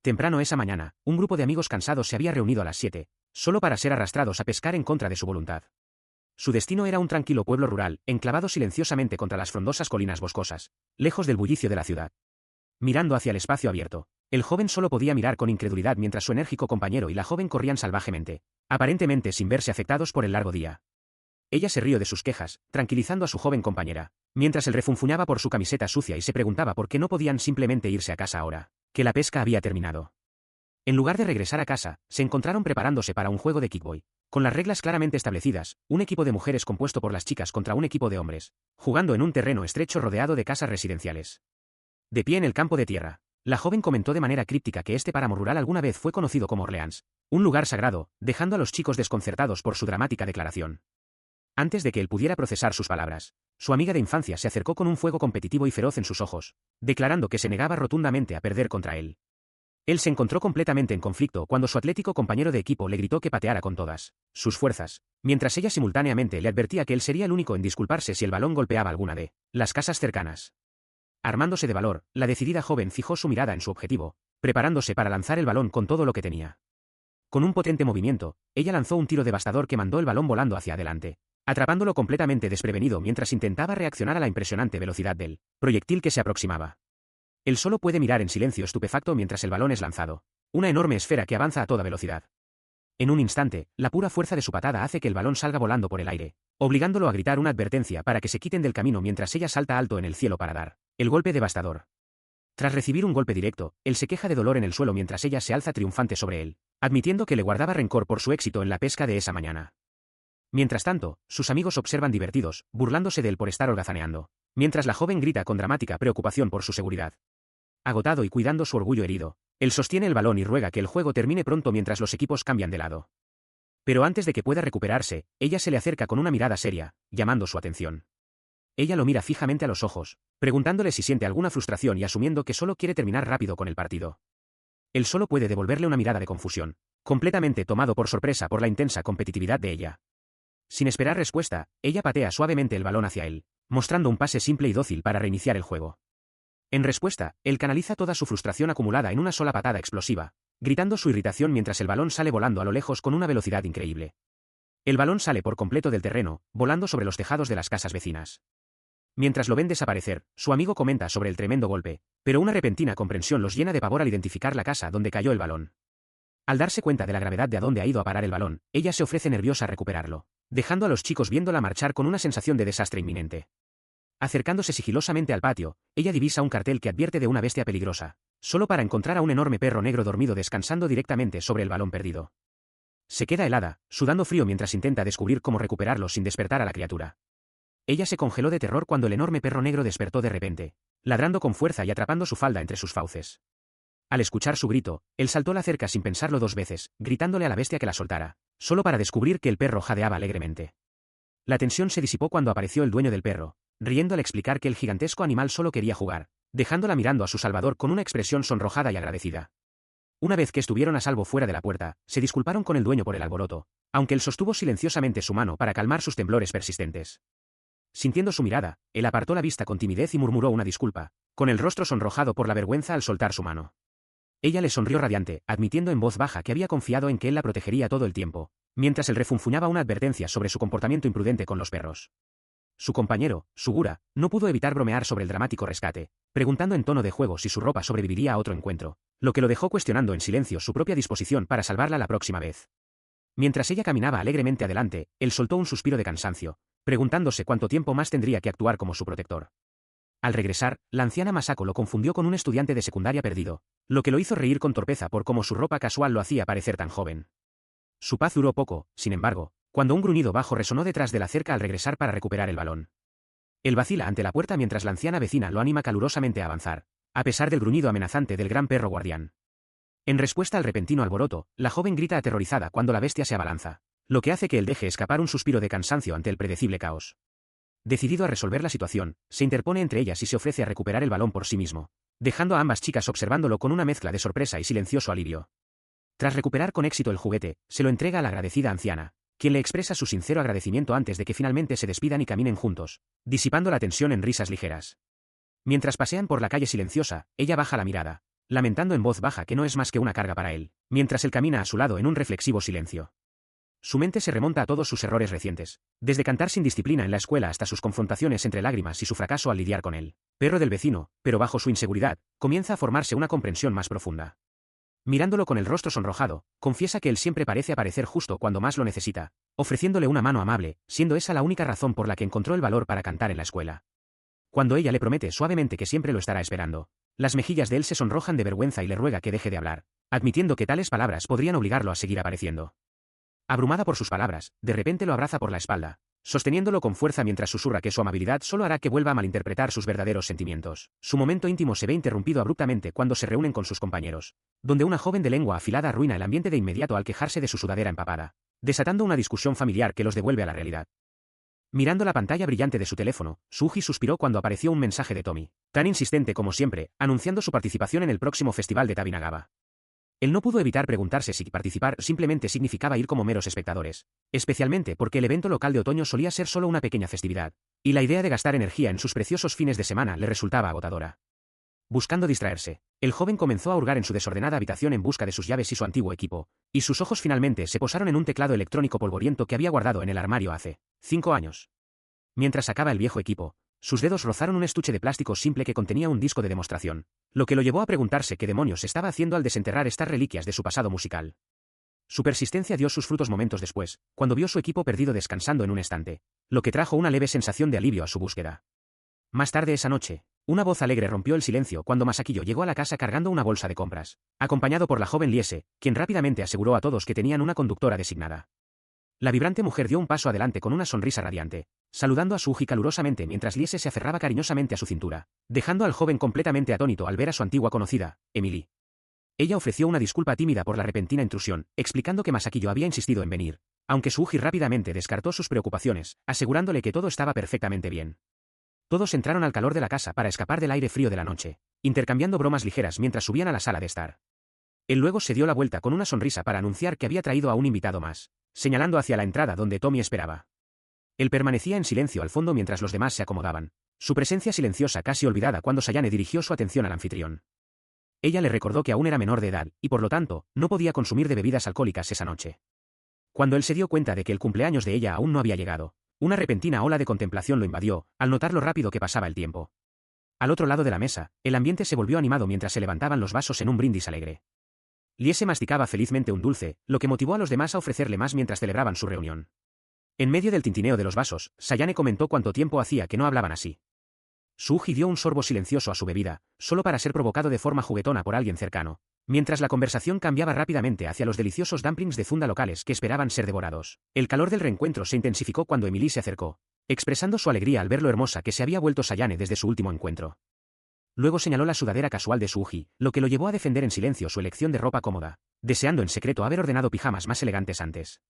Temprano esa mañana, un grupo de amigos cansados se había reunido a las 7, solo para ser arrastrados a pescar en contra de su voluntad. Su destino era un tranquilo pueblo rural, enclavado silenciosamente contra las frondosas colinas boscosas, lejos del bullicio de la ciudad. Mirando hacia el espacio abierto, el joven solo podía mirar con incredulidad mientras su enérgico compañero y la joven corrían salvajemente, aparentemente sin verse afectados por el largo día. Ella se rió de sus quejas, tranquilizando a su joven compañera, mientras él refunfuñaba por su camiseta sucia y se preguntaba por qué no podían simplemente irse a casa ahora, que la pesca había terminado. En lugar de regresar a casa, se encontraron preparándose para un juego de kickboy, con las reglas claramente establecidas, un equipo de mujeres compuesto por las chicas contra un equipo de hombres, jugando en un terreno estrecho rodeado de casas residenciales. De pie en el campo de tierra, la joven comentó de manera críptica que este páramo rural alguna vez fue conocido como Orleans, un lugar sagrado, dejando a los chicos desconcertados por su dramática declaración. Antes de que él pudiera procesar sus palabras, su amiga de infancia se acercó con un fuego competitivo y feroz en sus ojos, declarando que se negaba rotundamente a perder contra él. Él se encontró completamente en conflicto cuando su atlético compañero de equipo le gritó que pateara con todas sus fuerzas, mientras ella simultáneamente le advertía que él sería el único en disculparse si el balón golpeaba alguna de las casas cercanas. Armándose de valor, la decidida joven fijó su mirada en su objetivo, preparándose para lanzar el balón con todo lo que tenía. Con un potente movimiento, ella lanzó un tiro devastador que mandó el balón volando hacia adelante, atrapándolo completamente desprevenido mientras intentaba reaccionar a la impresionante velocidad del proyectil que se aproximaba. Él solo puede mirar en silencio estupefacto mientras el balón es lanzado, una enorme esfera que avanza a toda velocidad. En un instante, la pura fuerza de su patada hace que el balón salga volando por el aire, obligándolo a gritar una advertencia para que se quiten del camino mientras ella salta alto en el cielo para dar el golpe devastador. Tras recibir un golpe directo, él se queja de dolor en el suelo mientras ella se alza triunfante sobre él, admitiendo que le guardaba rencor por su éxito en la pesca de esa mañana. Mientras tanto, sus amigos observan divertidos, burlándose de él por estar holgazaneando, mientras la joven grita con dramática preocupación por su seguridad. Agotado y cuidando su orgullo herido, él sostiene el balón y ruega que el juego termine pronto mientras los equipos cambian de lado. Pero antes de que pueda recuperarse, ella se le acerca con una mirada seria, llamando su atención. Ella lo mira fijamente a los ojos, preguntándole si siente alguna frustración y asumiendo que solo quiere terminar rápido con el partido. Él solo puede devolverle una mirada de confusión, completamente tomado por sorpresa por la intensa competitividad de ella. Sin esperar respuesta, ella patea suavemente el balón hacia él, mostrando un pase simple y dócil para reiniciar el juego. En respuesta, él canaliza toda su frustración acumulada en una sola patada explosiva, gritando su irritación mientras el balón sale volando a lo lejos con una velocidad increíble. El balón sale por completo del terreno, volando sobre los tejados de las casas vecinas. Mientras lo ven desaparecer, su amigo comenta sobre el tremendo golpe, pero una repentina comprensión los llena de pavor al identificar la casa donde cayó el balón. Al darse cuenta de la gravedad de a dónde ha ido a parar el balón, ella se ofrece nerviosa a recuperarlo, dejando a los chicos viéndola marchar con una sensación de desastre inminente. Acercándose sigilosamente al patio, ella divisa un cartel que advierte de una bestia peligrosa, solo para encontrar a un enorme perro negro dormido descansando directamente sobre el balón perdido. Se queda helada, sudando frío mientras intenta descubrir cómo recuperarlo sin despertar a la criatura. Ella se congeló de terror cuando el enorme perro negro despertó de repente, ladrando con fuerza y atrapando su falda entre sus fauces. Al escuchar su grito, él saltó la cerca sin pensarlo dos veces, gritándole a la bestia que la soltara, solo para descubrir que el perro jadeaba alegremente. La tensión se disipó cuando apareció el dueño del perro, riendo al explicar que el gigantesco animal solo quería jugar, dejándola mirando a su salvador con una expresión sonrojada y agradecida. Una vez que estuvieron a salvo fuera de la puerta, se disculparon con el dueño por el alboroto, aunque él sostuvo silenciosamente su mano para calmar sus temblores persistentes. Sintiendo su mirada, él apartó la vista con timidez y murmuró una disculpa, con el rostro sonrojado por la vergüenza al soltar su mano. Ella le sonrió radiante, admitiendo en voz baja que había confiado en que él la protegería todo el tiempo, mientras él refunfuñaba una advertencia sobre su comportamiento imprudente con los perros. Su compañero, Sugura, no pudo evitar bromear sobre el dramático rescate, preguntando en tono de juego si su ropa sobreviviría a otro encuentro, lo que lo dejó cuestionando en silencio su propia disposición para salvarla la próxima vez. Mientras ella caminaba alegremente adelante, él soltó un suspiro de cansancio, preguntándose cuánto tiempo más tendría que actuar como su protector. Al regresar, la anciana Masako lo confundió con un estudiante de secundaria perdido, lo que lo hizo reír con torpeza por cómo su ropa casual lo hacía parecer tan joven. Su paz duró poco, sin embargo, cuando un gruñido bajo resonó detrás de la cerca al regresar para recuperar el balón. Él vacila ante la puerta mientras la anciana vecina lo anima calurosamente a avanzar, a pesar del gruñido amenazante del gran perro guardián. En respuesta al repentino alboroto, la joven grita aterrorizada cuando la bestia se abalanza, lo que hace que él deje escapar un suspiro de cansancio ante el predecible caos. Decidido a resolver la situación, se interpone entre ellas y se ofrece a recuperar el balón por sí mismo, dejando a ambas chicas observándolo con una mezcla de sorpresa y silencioso alivio. Tras recuperar con éxito el juguete, se lo entrega a la agradecida anciana, quien le expresa su sincero agradecimiento antes de que finalmente se despidan y caminen juntos, disipando la tensión en risas ligeras. Mientras pasean por la calle silenciosa, ella baja la mirada, lamentando en voz baja que no es más que una carga para él, mientras él camina a su lado en un reflexivo silencio. Su mente se remonta a todos sus errores recientes, desde cantar sin disciplina en la escuela hasta sus confrontaciones entre lágrimas y su fracaso al lidiar con él, perro del vecino, pero bajo su inseguridad, comienza a formarse una comprensión más profunda. Mirándolo con el rostro sonrojado, confiesa que él siempre parece aparecer justo cuando más lo necesita, ofreciéndole una mano amable, siendo esa la única razón por la que encontró el valor para cantar en la escuela. Cuando ella le promete suavemente que siempre lo estará esperando, las mejillas de él se sonrojan de vergüenza y le ruega que deje de hablar, admitiendo que tales palabras podrían obligarlo a seguir apareciendo. Abrumada por sus palabras, de repente lo abraza por la espalda, sosteniéndolo con fuerza mientras susurra que su amabilidad solo hará que vuelva a malinterpretar sus verdaderos sentimientos. Su momento íntimo se ve interrumpido abruptamente cuando se reúnen con sus compañeros, donde una joven de lengua afilada arruina el ambiente de inmediato al quejarse de su sudadera empapada, desatando una discusión familiar que los devuelve a la realidad. Mirando la pantalla brillante de su teléfono, Suji suspiró cuando apareció un mensaje de Tommy, tan insistente como siempre, anunciando su participación en el próximo festival de Tabinagawa. Él no pudo evitar preguntarse si participar simplemente significaba ir como meros espectadores, especialmente porque el evento local de otoño solía ser solo una pequeña festividad, y la idea de gastar energía en sus preciosos fines de semana le resultaba agotadora. Buscando distraerse, el joven comenzó a hurgar en su desordenada habitación en busca de sus llaves y su antiguo equipo, y sus ojos finalmente se posaron en un teclado electrónico polvoriento que había guardado en el armario hace 5 años. Mientras sacaba el viejo equipo, sus dedos rozaron un estuche de plástico simple que contenía un disco de demostración, lo que lo llevó a preguntarse qué demonios estaba haciendo al desenterrar estas reliquias de su pasado musical. Su persistencia dio sus frutos momentos después, cuando vio su equipo perdido descansando en un estante, lo que trajo una leve sensación de alivio a su búsqueda. Más tarde esa noche, una voz alegre rompió el silencio cuando Masakiyo llegó a la casa cargando una bolsa de compras, acompañado por la joven Liese, quien rápidamente aseguró a todos que tenían una conductora designada. La vibrante mujer dio un paso adelante con una sonrisa radiante, saludando a Suji calurosamente mientras Liese se aferraba cariñosamente a su cintura, dejando al joven completamente atónito al ver a su antigua conocida, Emily. Ella ofreció una disculpa tímida por la repentina intrusión, explicando que Masakiyo había insistido en venir, aunque Suji rápidamente descartó sus preocupaciones, asegurándole que todo estaba perfectamente bien. Todos entraron al calor de la casa para escapar del aire frío de la noche, intercambiando bromas ligeras mientras subían a la sala de estar. Él luego se dio la vuelta con una sonrisa para anunciar que había traído a un invitado más, señalando hacia la entrada donde Tommy esperaba. Él permanecía en silencio al fondo mientras los demás se acomodaban, su presencia silenciosa casi olvidada cuando Sayane dirigió su atención al anfitrión. Ella le recordó que aún era menor de edad, y por lo tanto, no podía consumir de bebidas alcohólicas esa noche. Cuando él se dio cuenta de que el cumpleaños de ella aún no había llegado, una repentina ola de contemplación lo invadió, al notar lo rápido que pasaba el tiempo. Al otro lado de la mesa, el ambiente se volvió animado mientras se levantaban los vasos en un brindis alegre. Liese masticaba felizmente un dulce, lo que motivó a los demás a ofrecerle más mientras celebraban su reunión. En medio del tintineo de los vasos, Sayane comentó cuánto tiempo hacía que no hablaban así. Suji dio un sorbo silencioso a su bebida, solo para ser provocado de forma juguetona por alguien cercano, mientras la conversación cambiaba rápidamente hacia los deliciosos dumplings de funda locales que esperaban ser devorados. El calor del reencuentro se intensificó cuando Emily se acercó, expresando su alegría al ver lo hermosa que se había vuelto Sayane desde su último encuentro. Luego señaló la sudadera casual de Suji, lo que lo llevó a defender en silencio su elección de ropa cómoda, deseando en secreto haber ordenado pijamas más elegantes antes.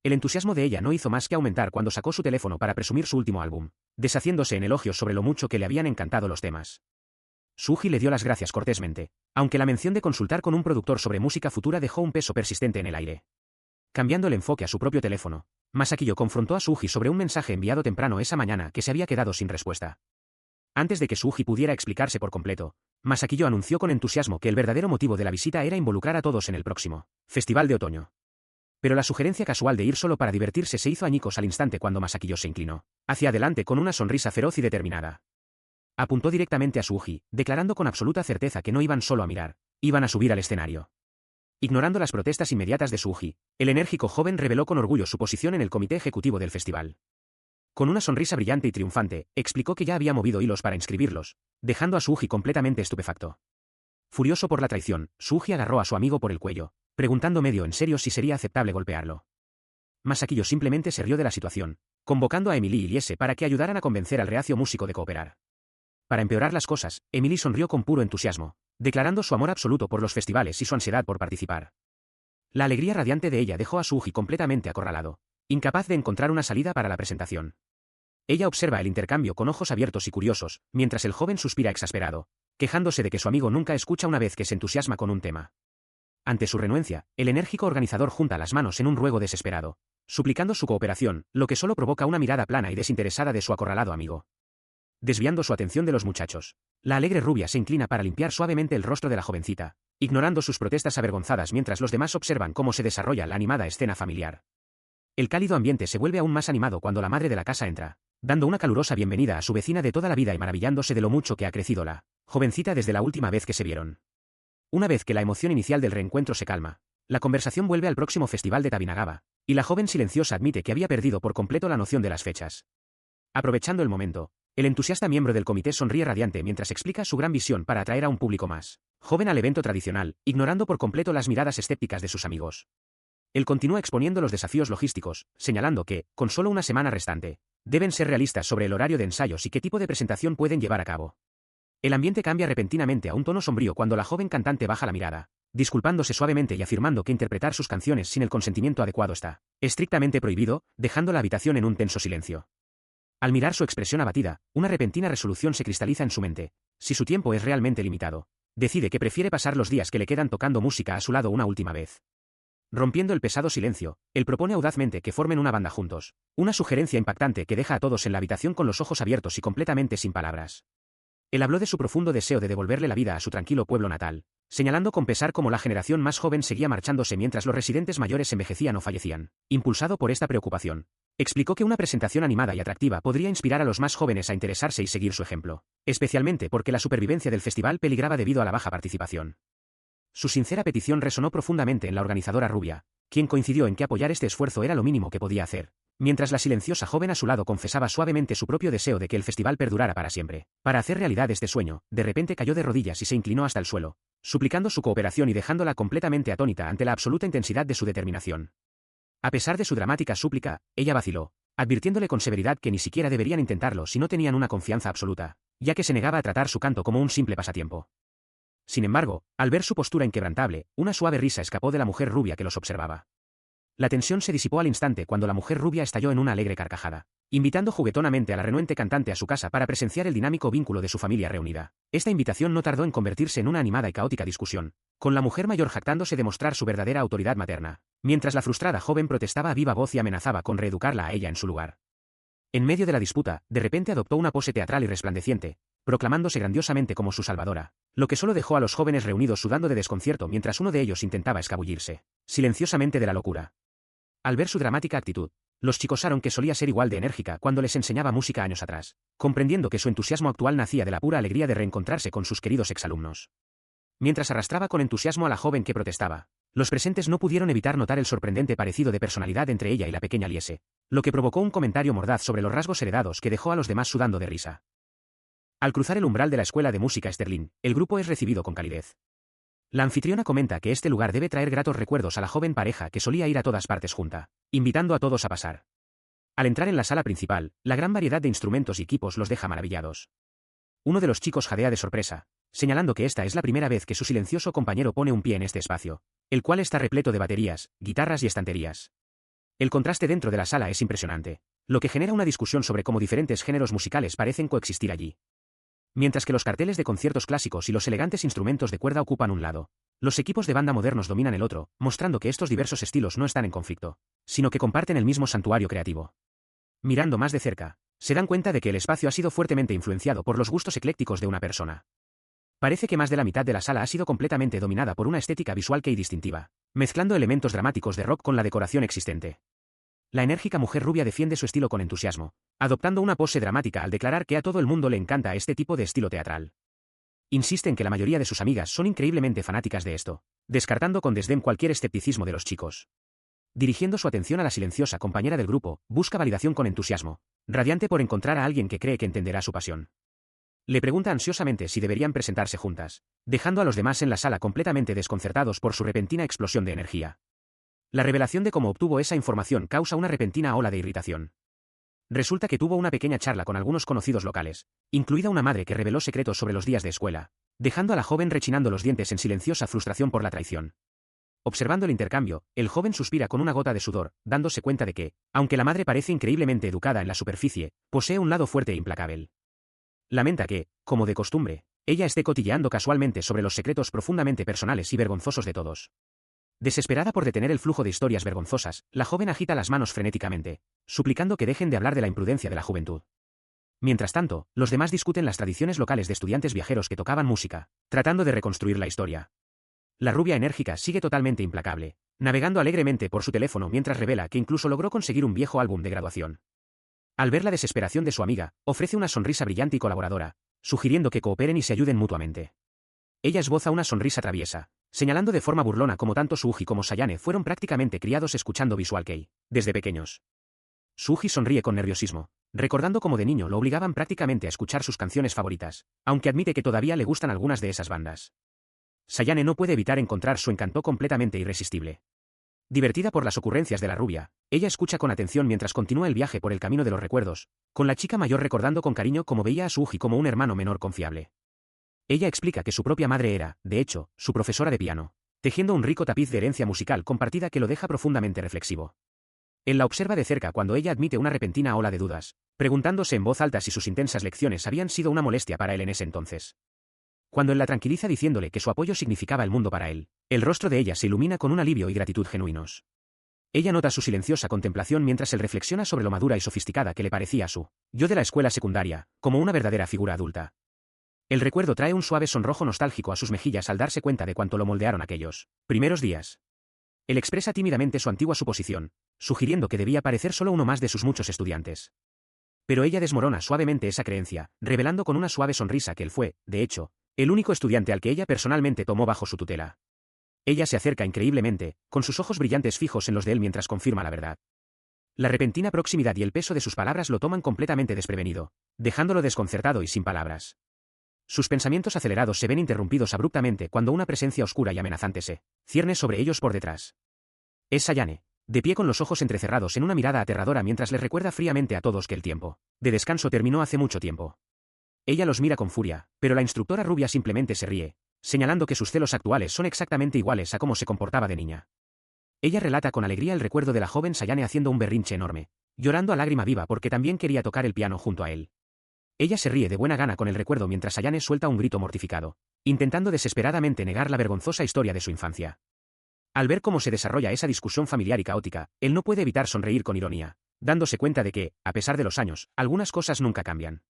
El entusiasmo de ella no hizo más que aumentar cuando sacó su teléfono para presumir su último álbum, deshaciéndose en elogios sobre lo mucho que le habían encantado los temas. Suji le dio las gracias cortésmente, aunque la mención de consultar con un productor sobre música futura dejó un peso persistente en el aire. Cambiando el enfoque a su propio teléfono, Masakiyo confrontó a Suji sobre un mensaje enviado temprano esa mañana que se había quedado sin respuesta. Antes de que Suji pudiera explicarse por completo, Masakiyo anunció con entusiasmo que el verdadero motivo de la visita era involucrar a todos en el próximo Festival de Otoño. Pero la sugerencia casual de ir solo para divertirse se hizo añicos al instante cuando Masakiyo se inclinó hacia adelante con una sonrisa feroz y determinada. Apuntó directamente a Suji, declarando con absoluta certeza que no iban solo a mirar, iban a subir al escenario. Ignorando las protestas inmediatas de Suji, el enérgico joven reveló con orgullo su posición en el comité ejecutivo del festival. Con una sonrisa brillante y triunfante, explicó que ya había movido hilos para inscribirlos, dejando a Suji completamente estupefacto. Furioso por la traición, Suji agarró a su amigo por el cuello, preguntando medio en serio si sería aceptable golpearlo. Masakiyo simplemente se rió de la situación, convocando a Emily y Liese para que ayudaran a convencer al reacio músico de cooperar. Para empeorar las cosas, Emily sonrió con puro entusiasmo, declarando su amor absoluto por los festivales y su ansiedad por participar. La alegría radiante de ella dejó a Suji completamente acorralado, incapaz de encontrar una salida para la presentación. Ella observa el intercambio con ojos abiertos y curiosos, mientras el joven suspira exasperado, quejándose de que su amigo nunca escucha una vez que se entusiasma con un tema. Ante su renuencia, el enérgico organizador junta las manos en un ruego desesperado, suplicando su cooperación, lo que solo provoca una mirada plana y desinteresada de su acorralado amigo. Desviando su atención de los muchachos, la alegre rubia se inclina para limpiar suavemente el rostro de la jovencita, ignorando sus protestas avergonzadas mientras los demás observan cómo se desarrolla la animada escena familiar. El cálido ambiente se vuelve aún más animado cuando la madre de la casa entra, dando una calurosa bienvenida a su vecina de toda la vida y maravillándose de lo mucho que ha crecido la jovencita desde la última vez que se vieron. Una vez que la emoción inicial del reencuentro se calma, la conversación vuelve al próximo festival de Tabinagawa, y la joven silenciosa admite que había perdido por completo la noción de las fechas. Aprovechando el momento, el entusiasta miembro del comité sonríe radiante mientras explica su gran visión para atraer a un público más joven al evento tradicional, ignorando por completo las miradas escépticas de sus amigos. Él continúa exponiendo los desafíos logísticos, señalando que, con solo una semana restante, deben ser realistas sobre el horario de ensayos y qué tipo de presentación pueden llevar a cabo. El ambiente cambia repentinamente a un tono sombrío cuando la joven cantante baja la mirada, disculpándose suavemente y afirmando que interpretar sus canciones sin el consentimiento adecuado está estrictamente prohibido, dejando la habitación en un tenso silencio. Al mirar su expresión abatida, una repentina resolución se cristaliza en su mente. Si su tiempo es realmente limitado, decide que prefiere pasar los días que le quedan tocando música a su lado una última vez. Rompiendo el pesado silencio, él propone audazmente que formen una banda juntos, una sugerencia impactante que deja a todos en la habitación con los ojos abiertos y completamente sin palabras. Él habló de su profundo deseo de devolverle la vida a su tranquilo pueblo natal, señalando con pesar cómo la generación más joven seguía marchándose mientras los residentes mayores envejecían o fallecían. Impulsado por esta preocupación, explicó que una presentación animada y atractiva podría inspirar a los más jóvenes a interesarse y seguir su ejemplo, especialmente porque la supervivencia del festival peligraba debido a la baja participación. Su sincera petición resonó profundamente en la organizadora rubia, quien coincidió en que apoyar este esfuerzo era lo mínimo que podía hacer, mientras la silenciosa joven a su lado confesaba suavemente su propio deseo de que el festival perdurara para siempre. Para hacer realidad este sueño, de repente cayó de rodillas y se inclinó hasta el suelo, suplicando su cooperación y dejándola completamente atónita ante la absoluta intensidad de su determinación. A pesar de su dramática súplica, ella vaciló, advirtiéndole con severidad que ni siquiera deberían intentarlo si no tenían una confianza absoluta, ya que se negaba a tratar su canto como un simple pasatiempo. Sin embargo, al ver su postura inquebrantable, una suave risa escapó de la mujer rubia que los observaba. La tensión se disipó al instante cuando la mujer rubia estalló en una alegre carcajada, invitando juguetonamente a la renuente cantante a su casa para presenciar el dinámico vínculo de su familia reunida. Esta invitación no tardó en convertirse en una animada y caótica discusión, con la mujer mayor jactándose de mostrar su verdadera autoridad materna, mientras la frustrada joven protestaba a viva voz y amenazaba con reeducarla a ella en su lugar. En medio de la disputa, de repente adoptó una pose teatral y resplandeciente, proclamándose grandiosamente como su salvadora, lo que solo dejó a los jóvenes reunidos sudando de desconcierto mientras uno de ellos intentaba escabullirse silenciosamente de la locura. Al ver su dramática actitud, los chicosaron que solía ser igual de enérgica cuando les enseñaba música años atrás, comprendiendo que su entusiasmo actual nacía de la pura alegría de reencontrarse con sus queridos exalumnos. Mientras arrastraba con entusiasmo a la joven que protestaba, los presentes no pudieron evitar notar el sorprendente parecido de personalidad entre ella y la pequeña Liese, lo que provocó un comentario mordaz sobre los rasgos heredados que dejó a los demás sudando de risa. Al cruzar el umbral de la escuela de música Sterling, el grupo es recibido con calidez. La anfitriona comenta que este lugar debe traer gratos recuerdos a la joven pareja que solía ir a todas partes junta, invitando a todos a pasar. Al entrar en la sala principal, la gran variedad de instrumentos y equipos los deja maravillados. Uno de los chicos jadea de sorpresa, señalando que esta es la primera vez que su silencioso compañero pone un pie en este espacio, el cual está repleto de baterías, guitarras y estanterías. El contraste dentro de la sala es impresionante, lo que genera una discusión sobre cómo diferentes géneros musicales parecen coexistir allí. Mientras que los carteles de conciertos clásicos y los elegantes instrumentos de cuerda ocupan un lado, los equipos de banda modernos dominan el otro, mostrando que estos diversos estilos no están en conflicto, sino que comparten el mismo santuario creativo. Mirando más de cerca, se dan cuenta de que el espacio ha sido fuertemente influenciado por los gustos eclécticos de una persona. Parece que más de la mitad de la sala ha sido completamente dominada por una estética visual y distintiva, mezclando elementos dramáticos de rock con la decoración existente. La enérgica mujer rubia defiende su estilo con entusiasmo, adoptando una pose dramática al declarar que a todo el mundo le encanta este tipo de estilo teatral. Insiste en que la mayoría de sus amigas son increíblemente fanáticas de esto, descartando con desdén cualquier escepticismo de los chicos. Dirigiendo su atención a la silenciosa compañera del grupo, busca validación con entusiasmo, radiante por encontrar a alguien que cree que entenderá su pasión. Le pregunta ansiosamente si deberían presentarse juntas, dejando a los demás en la sala completamente desconcertados por su repentina explosión de energía. La revelación de cómo obtuvo esa información causa una repentina ola de irritación. Resulta que tuvo una pequeña charla con algunos conocidos locales, incluida una madre que reveló secretos sobre los días de escuela, dejando a la joven rechinando los dientes en silenciosa frustración por la traición. Observando el intercambio, el joven suspira con una gota de sudor, dándose cuenta de que, aunque la madre parece increíblemente educada en la superficie, posee un lado fuerte e implacable. Lamenta que, como de costumbre, ella esté cotilleando casualmente sobre los secretos profundamente personales y vergonzosos de todos. Desesperada por detener el flujo de historias vergonzosas, la joven agita las manos frenéticamente, suplicando que dejen de hablar de la imprudencia de la juventud. Mientras tanto, los demás discuten las tradiciones locales de estudiantes viajeros que tocaban música, tratando de reconstruir la historia. La rubia enérgica sigue totalmente implacable, navegando alegremente por su teléfono mientras revela que incluso logró conseguir un viejo álbum de graduación. Al ver la desesperación de su amiga, ofrece una sonrisa brillante y colaboradora, sugiriendo que cooperen y se ayuden mutuamente. Ella esboza una sonrisa traviesa, señalando de forma burlona como tanto Suji como Sayane fueron prácticamente criados escuchando Visual Kei, desde pequeños. Suji sonríe con nerviosismo, recordando cómo de niño lo obligaban prácticamente a escuchar sus canciones favoritas, aunque admite que todavía le gustan algunas de esas bandas. Sayane no puede evitar encontrar su encanto completamente irresistible. Divertida por las ocurrencias de la rubia, ella escucha con atención mientras continúa el viaje por el camino de los recuerdos, con la chica mayor recordando con cariño cómo veía a Suji como un hermano menor confiable. Ella explica que su propia madre era, de hecho, su profesora de piano, tejiendo un rico tapiz de herencia musical compartida que lo deja profundamente reflexivo. Él la observa de cerca cuando ella admite una repentina ola de dudas, preguntándose en voz alta si sus intensas lecciones habían sido una molestia para él en ese entonces. Cuando él la tranquiliza diciéndole que su apoyo significaba el mundo para él, el rostro de ella se ilumina con un alivio y gratitud genuinos. Ella nota su silenciosa contemplación mientras él reflexiona sobre lo madura y sofisticada que le parecía a su yo de la escuela secundaria, como una verdadera figura adulta. El recuerdo trae un suave sonrojo nostálgico a sus mejillas al darse cuenta de cuánto lo moldearon aquellos primeros días. Él expresa tímidamente su antigua suposición, sugiriendo que debía parecer solo uno más de sus muchos estudiantes. Pero ella desmorona suavemente esa creencia, revelando con una suave sonrisa que él fue, de hecho, el único estudiante al que ella personalmente tomó bajo su tutela. Ella se acerca increíblemente, con sus ojos brillantes fijos en los de él mientras confirma la verdad. La repentina proximidad y el peso de sus palabras lo toman completamente desprevenido, dejándolo desconcertado y sin palabras. Sus pensamientos acelerados se ven interrumpidos abruptamente cuando una presencia oscura y amenazante se cierne sobre ellos por detrás. Es Sayane, de pie con los ojos entrecerrados en una mirada aterradora mientras les recuerda fríamente a todos que el tiempo de descanso terminó hace mucho tiempo. Ella los mira con furia, pero la instructora rubia simplemente se ríe, señalando que sus celos actuales son exactamente iguales a cómo se comportaba de niña. Ella relata con alegría el recuerdo de la joven Sayane haciendo un berrinche enorme, llorando a lágrima viva porque también quería tocar el piano junto a él. Ella se ríe de buena gana con el recuerdo mientras Sayane suelta un grito mortificado, intentando desesperadamente negar la vergonzosa historia de su infancia. Al ver cómo se desarrolla esa discusión familiar y caótica, él no puede evitar sonreír con ironía, dándose cuenta de que, a pesar de los años, algunas cosas nunca cambian.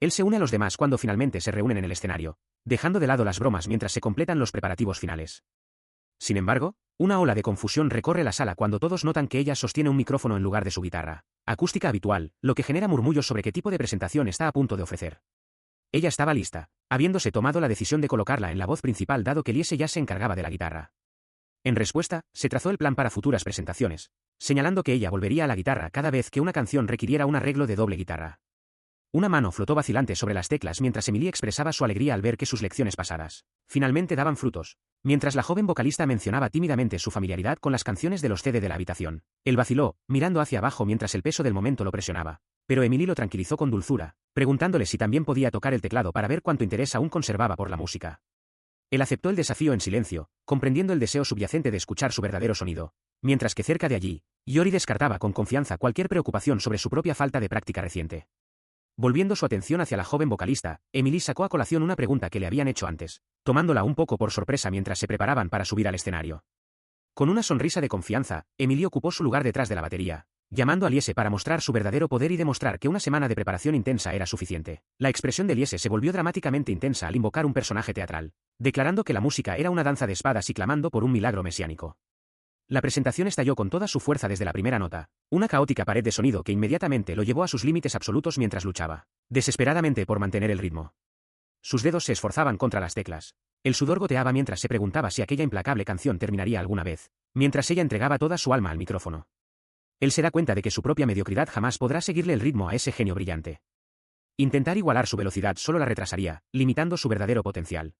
Él se une a los demás cuando finalmente se reúnen en el escenario, dejando de lado las bromas mientras se completan los preparativos finales. Sin embargo, Una ola de confusión recorre la sala cuando todos notan que ella sostiene un micrófono en lugar de su guitarra acústica habitual, lo que genera murmullos sobre qué tipo de presentación está a punto de ofrecer. Ella estaba lista, habiéndose tomado la decisión de colocarla en la voz principal dado que Liese ya se encargaba de la guitarra. En respuesta, se trazó el plan para futuras presentaciones, señalando que ella volvería a la guitarra cada vez que una canción requiriera un arreglo de doble guitarra. Una mano flotó vacilante sobre las teclas mientras Emily expresaba su alegría al ver que sus lecciones pasadas finalmente daban frutos, mientras la joven vocalista mencionaba tímidamente su familiaridad con las canciones de los CD de la habitación. Él vaciló, mirando hacia abajo mientras el peso del momento lo presionaba, pero Emily lo tranquilizó con dulzura, preguntándole si también podía tocar el teclado para ver cuánto interés aún conservaba por la música. Él aceptó el desafío en silencio, comprendiendo el deseo subyacente de escuchar su verdadero sonido, mientras que cerca de allí, Yori descartaba con confianza cualquier preocupación sobre su propia falta de práctica reciente. Volviendo su atención hacia la joven vocalista, Emily sacó a colación una pregunta que le habían hecho antes, tomándola un poco por sorpresa mientras se preparaban para subir al escenario. Con una sonrisa de confianza, Emily ocupó su lugar detrás de la batería, llamando a Liese para mostrar su verdadero poder y demostrar que una semana de preparación intensa era suficiente. La expresión de Liese se volvió dramáticamente intensa al invocar un personaje teatral, declarando que la música era una danza de espadas y clamando por un milagro mesiánico. La presentación estalló con toda su fuerza desde la primera nota, una caótica pared de sonido que inmediatamente lo llevó a sus límites absolutos mientras luchaba, desesperadamente por mantener el ritmo. Sus dedos se esforzaban contra las teclas. El sudor goteaba mientras se preguntaba si aquella implacable canción terminaría alguna vez, mientras ella entregaba toda su alma al micrófono. Él se da cuenta de que su propia mediocridad jamás podrá seguirle el ritmo a ese genio brillante. Intentar igualar su velocidad solo la retrasaría, limitando su verdadero potencial.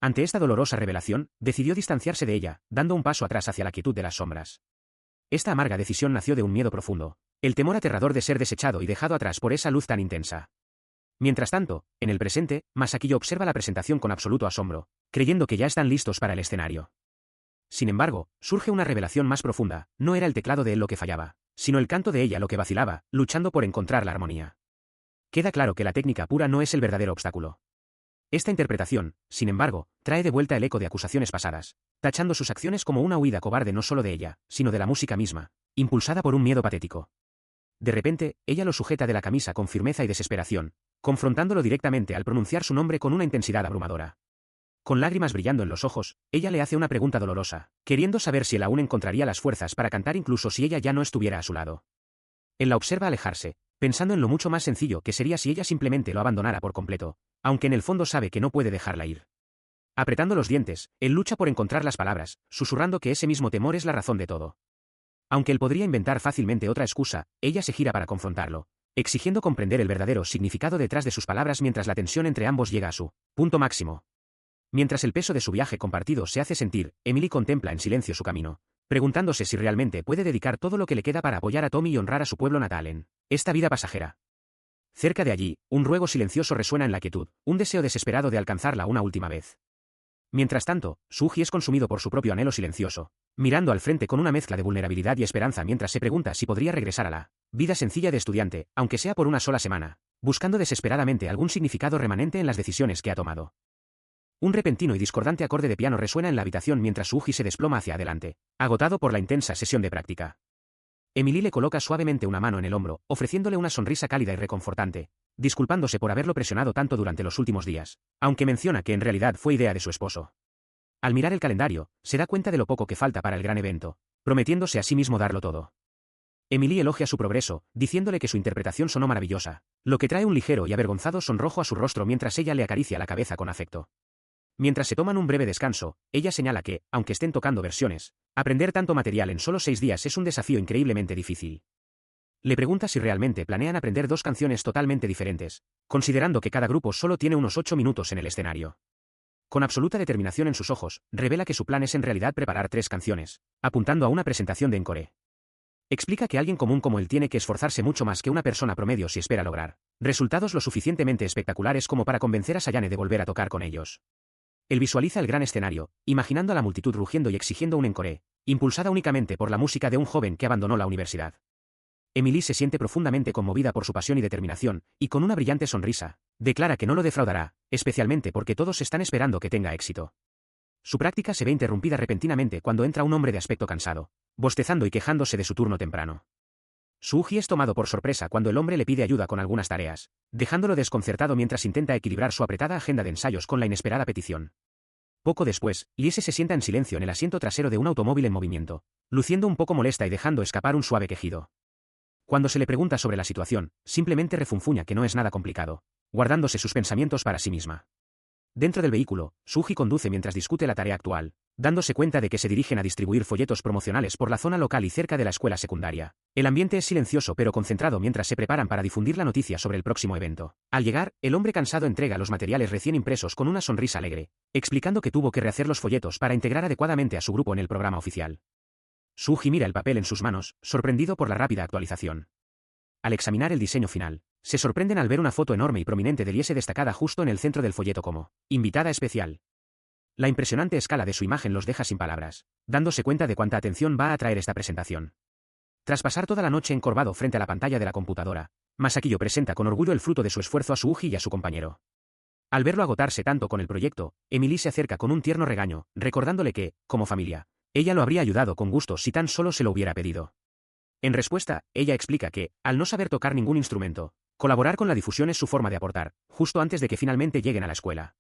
Ante esta dolorosa revelación, decidió distanciarse de ella, dando un paso atrás hacia la quietud de las sombras. Esta amarga decisión nació de un miedo profundo, el temor aterrador de ser desechado y dejado atrás por esa luz tan intensa. Mientras tanto, en el presente, Masakiyo observa la presentación con absoluto asombro, creyendo que ya están listos para el escenario. Sin embargo, surge una revelación más profunda, no era el teclado de él lo que fallaba, sino el canto de ella lo que vacilaba, luchando por encontrar la armonía. Queda claro que la técnica pura no es el verdadero obstáculo. Esta interpretación, sin embargo, trae de vuelta el eco de acusaciones pasadas, tachando sus acciones como una huida cobarde no solo de ella, sino de la música misma, impulsada por un miedo patético. De repente, ella lo sujeta de la camisa con firmeza y desesperación, confrontándolo directamente al pronunciar su nombre con una intensidad abrumadora. Con lágrimas brillando en los ojos, ella le hace una pregunta dolorosa, queriendo saber si él aún encontraría las fuerzas para cantar incluso si ella ya no estuviera a su lado. Él la observa alejarse, pensando en lo mucho más sencillo que sería si ella simplemente lo abandonara por completo, aunque en el fondo sabe que no puede dejarla ir. Apretando los dientes, él lucha por encontrar las palabras, susurrando que ese mismo temor es la razón de todo. Aunque él podría inventar fácilmente otra excusa, ella se gira para confrontarlo, exigiendo comprender el verdadero significado detrás de sus palabras mientras la tensión entre ambos llega a su punto máximo. Mientras el peso de su viaje compartido se hace sentir, Emily contempla en silencio su camino, preguntándose si realmente puede dedicar todo lo que le queda para apoyar a Tommy y honrar a su pueblo natal en esta vida pasajera. Cerca de allí, un ruego silencioso resuena en la quietud, un deseo desesperado de alcanzarla una última vez. Mientras tanto, Suji es consumido por su propio anhelo silencioso, mirando al frente con una mezcla de vulnerabilidad y esperanza mientras se pregunta si podría regresar a la vida sencilla de estudiante, aunque sea por una sola semana, buscando desesperadamente algún significado remanente en las decisiones que ha tomado. Un repentino y discordante acorde de piano resuena en la habitación mientras Suji se desploma hacia adelante, agotado por la intensa sesión de práctica. Emily le coloca suavemente una mano en el hombro, ofreciéndole una sonrisa cálida y reconfortante, disculpándose por haberlo presionado tanto durante los últimos días, aunque menciona que en realidad fue idea de su esposo. Al mirar el calendario, se da cuenta de lo poco que falta para el gran evento, prometiéndose a sí mismo darlo todo. Emily elogia su progreso, diciéndole que su interpretación sonó maravillosa, lo que trae un ligero y avergonzado sonrojo a su rostro mientras ella le acaricia la cabeza con afecto. Mientras se toman un breve descanso, ella señala que, aunque estén tocando versiones, aprender tanto material en solo 6 días es un desafío increíblemente difícil. Le pregunta si realmente planean aprender 2 canciones totalmente diferentes, considerando que cada grupo solo tiene unos 8 minutos en el escenario. Con absoluta determinación en sus ojos, revela que su plan es en realidad preparar 3 canciones, apuntando a una presentación de encore. Explica que alguien común como él tiene que esforzarse mucho más que una persona promedio si espera lograr resultados lo suficientemente espectaculares como para convencer a Sayane de volver a tocar con ellos. Él visualiza el gran escenario, imaginando a la multitud rugiendo y exigiendo un encore, impulsada únicamente por la música de un joven que abandonó la universidad. Emily se siente profundamente conmovida por su pasión y determinación, y con una brillante sonrisa, declara que no lo defraudará, especialmente porque todos están esperando que tenga éxito. Su práctica se ve interrumpida repentinamente cuando entra un hombre de aspecto cansado, bostezando y quejándose de su turno temprano. Suji es tomado por sorpresa cuando el hombre le pide ayuda con algunas tareas, dejándolo desconcertado mientras intenta equilibrar su apretada agenda de ensayos con la inesperada petición. Poco después, Liese se sienta en silencio en el asiento trasero de un automóvil en movimiento, luciendo un poco molesta y dejando escapar un suave quejido. Cuando se le pregunta sobre la situación, simplemente refunfuña que no es nada complicado, guardándose sus pensamientos para sí misma. Dentro del vehículo, Suji conduce mientras discute la tarea actual, dándose cuenta de que se dirigen a distribuir folletos promocionales por la zona local y cerca de la escuela secundaria. El ambiente es silencioso pero concentrado mientras se preparan para difundir la noticia sobre el próximo evento. Al llegar, el hombre cansado entrega los materiales recién impresos con una sonrisa alegre, explicando que tuvo que rehacer los folletos para integrar adecuadamente a su grupo en el programa oficial. Suji mira el papel en sus manos, sorprendido por la rápida actualización. Al examinar el diseño final, se sorprenden al ver una foto enorme y prominente de Liese destacada justo en el centro del folleto como invitada especial. La impresionante escala de su imagen los deja sin palabras, dándose cuenta de cuánta atención va a atraer esta presentación. Tras pasar toda la noche encorvado frente a la pantalla de la computadora, Masakiyo presenta con orgullo el fruto de su esfuerzo a Suji y a su compañero. Al verlo agotarse tanto con el proyecto, Emily se acerca con un tierno regaño, recordándole que, como familia, ella lo habría ayudado con gusto si tan solo se lo hubiera pedido. En respuesta, ella explica que, al no saber tocar ningún instrumento, colaborar con la difusión es su forma de aportar, justo antes de que finalmente lleguen a la escuela.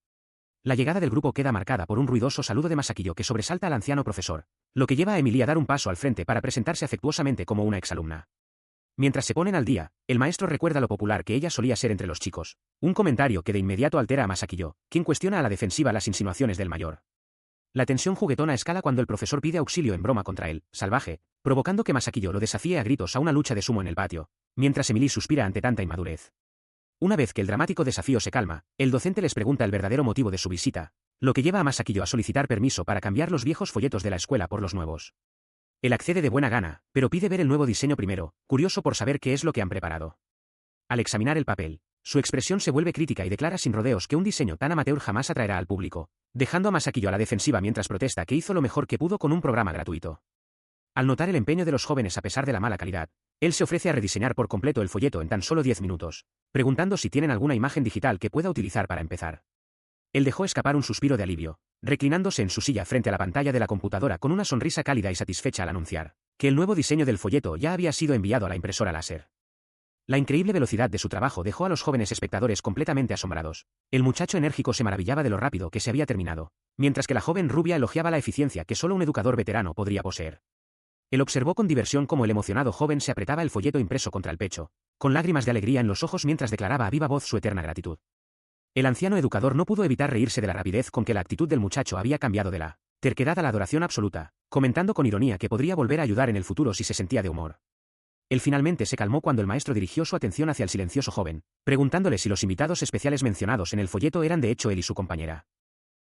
La llegada del grupo queda marcada por un ruidoso saludo de Masakiyo que sobresalta al anciano profesor, lo que lleva a Emily a dar un paso al frente para presentarse afectuosamente como una exalumna. Mientras se ponen al día, el maestro recuerda lo popular que ella solía ser entre los chicos, un comentario que de inmediato altera a Masakiyo, quien cuestiona a la defensiva las insinuaciones del mayor. La tensión juguetona escala cuando el profesor pide auxilio en broma contra él, salvaje, provocando que Masakiyo lo desafíe a gritos a una lucha de sumo en el patio, mientras Emily suspira ante tanta inmadurez. Una vez que el dramático desafío se calma, el docente les pregunta el verdadero motivo de su visita, lo que lleva a Masakiyo a solicitar permiso para cambiar los viejos folletos de la escuela por los nuevos. Él accede de buena gana, pero pide ver el nuevo diseño primero, curioso por saber qué es lo que han preparado. Al examinar el papel, su expresión se vuelve crítica y declara sin rodeos que un diseño tan amateur jamás atraerá al público, dejando a Masakiyo a la defensiva mientras protesta que hizo lo mejor que pudo con un programa gratuito. Al notar el empeño de los jóvenes a pesar de la mala calidad, él se ofrece a rediseñar por completo el folleto en tan solo 10 minutos, preguntando si tienen alguna imagen digital que pueda utilizar para empezar. Él dejó escapar un suspiro de alivio, reclinándose en su silla frente a la pantalla de la computadora con una sonrisa cálida y satisfecha al anunciar que el nuevo diseño del folleto ya había sido enviado a la impresora láser. La increíble velocidad de su trabajo dejó a los jóvenes espectadores completamente asombrados. El muchacho enérgico se maravillaba de lo rápido que se había terminado, mientras que la joven rubia elogiaba la eficiencia que solo un educador veterano podría poseer. Él observó con diversión cómo el emocionado joven se apretaba el folleto impreso contra el pecho, con lágrimas de alegría en los ojos mientras declaraba a viva voz su eterna gratitud. El anciano educador no pudo evitar reírse de la rapidez con que la actitud del muchacho había cambiado de la terquedad a la adoración absoluta, comentando con ironía que podría volver a ayudar en el futuro si se sentía de humor. Él finalmente se calmó cuando el maestro dirigió su atención hacia el silencioso joven, preguntándole si los invitados especiales mencionados en el folleto eran de hecho él y su compañera.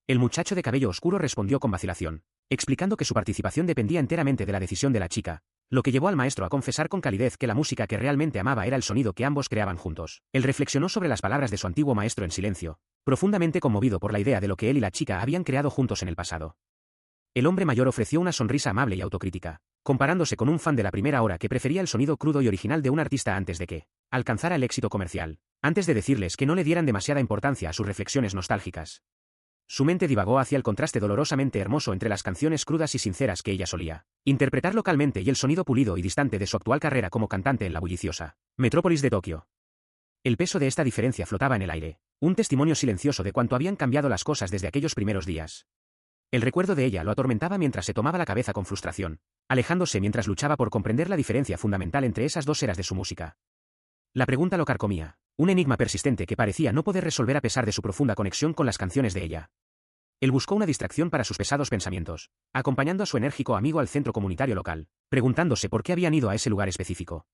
El muchacho de cabello oscuro respondió con vacilación, explicando que su participación dependía enteramente de la decisión de la chica, lo que llevó al maestro a confesar con calidez que la música que realmente amaba era el sonido que ambos creaban juntos. Él reflexionó sobre las palabras de su antiguo maestro en silencio, profundamente conmovido por la idea de lo que él y la chica habían creado juntos en el pasado. El hombre mayor ofreció una sonrisa amable y autocrítica, comparándose con un fan de la primera hora que prefería el sonido crudo y original de un artista antes de que alcanzara el éxito comercial, antes de decirles que no le dieran demasiada importancia a sus reflexiones nostálgicas. Su mente divagó hacia el contraste dolorosamente hermoso entre las canciones crudas y sinceras que ella solía interpretar localmente y el sonido pulido y distante de su actual carrera como cantante en la bulliciosa metrópolis de Tokio. El peso de esta diferencia flotaba en el aire, un testimonio silencioso de cuánto habían cambiado las cosas desde aquellos primeros días. El recuerdo de ella lo atormentaba mientras se tomaba la cabeza con frustración, alejándose mientras luchaba por comprender la diferencia fundamental entre esas dos eras de su música. La pregunta lo carcomía, un enigma persistente que parecía no poder resolver a pesar de su profunda conexión con las canciones de ella. Él buscó una distracción para sus pesados pensamientos, acompañando a su enérgico amigo al centro comunitario local, preguntándose por qué habían ido a ese lugar específico.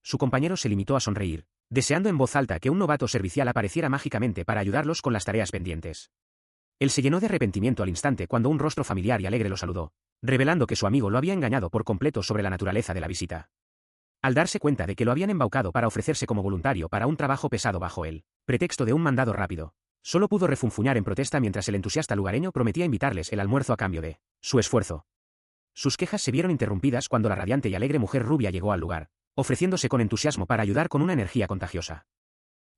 Su compañero se limitó a sonreír, deseando en voz alta que un novato servicial apareciera mágicamente para ayudarlos con las tareas pendientes. Él se llenó de arrepentimiento al instante cuando un rostro familiar y alegre lo saludó, revelando que su amigo lo había engañado por completo sobre la naturaleza de la visita. Al darse cuenta de que lo habían embaucado para ofrecerse como voluntario para un trabajo pesado bajo el pretexto de un mandado rápido, solo pudo refunfuñar en protesta mientras el entusiasta lugareño prometía invitarles el almuerzo a cambio de su esfuerzo. Sus quejas se vieron interrumpidas cuando la radiante y alegre mujer rubia llegó al lugar, ofreciéndose con entusiasmo para ayudar con una energía contagiosa.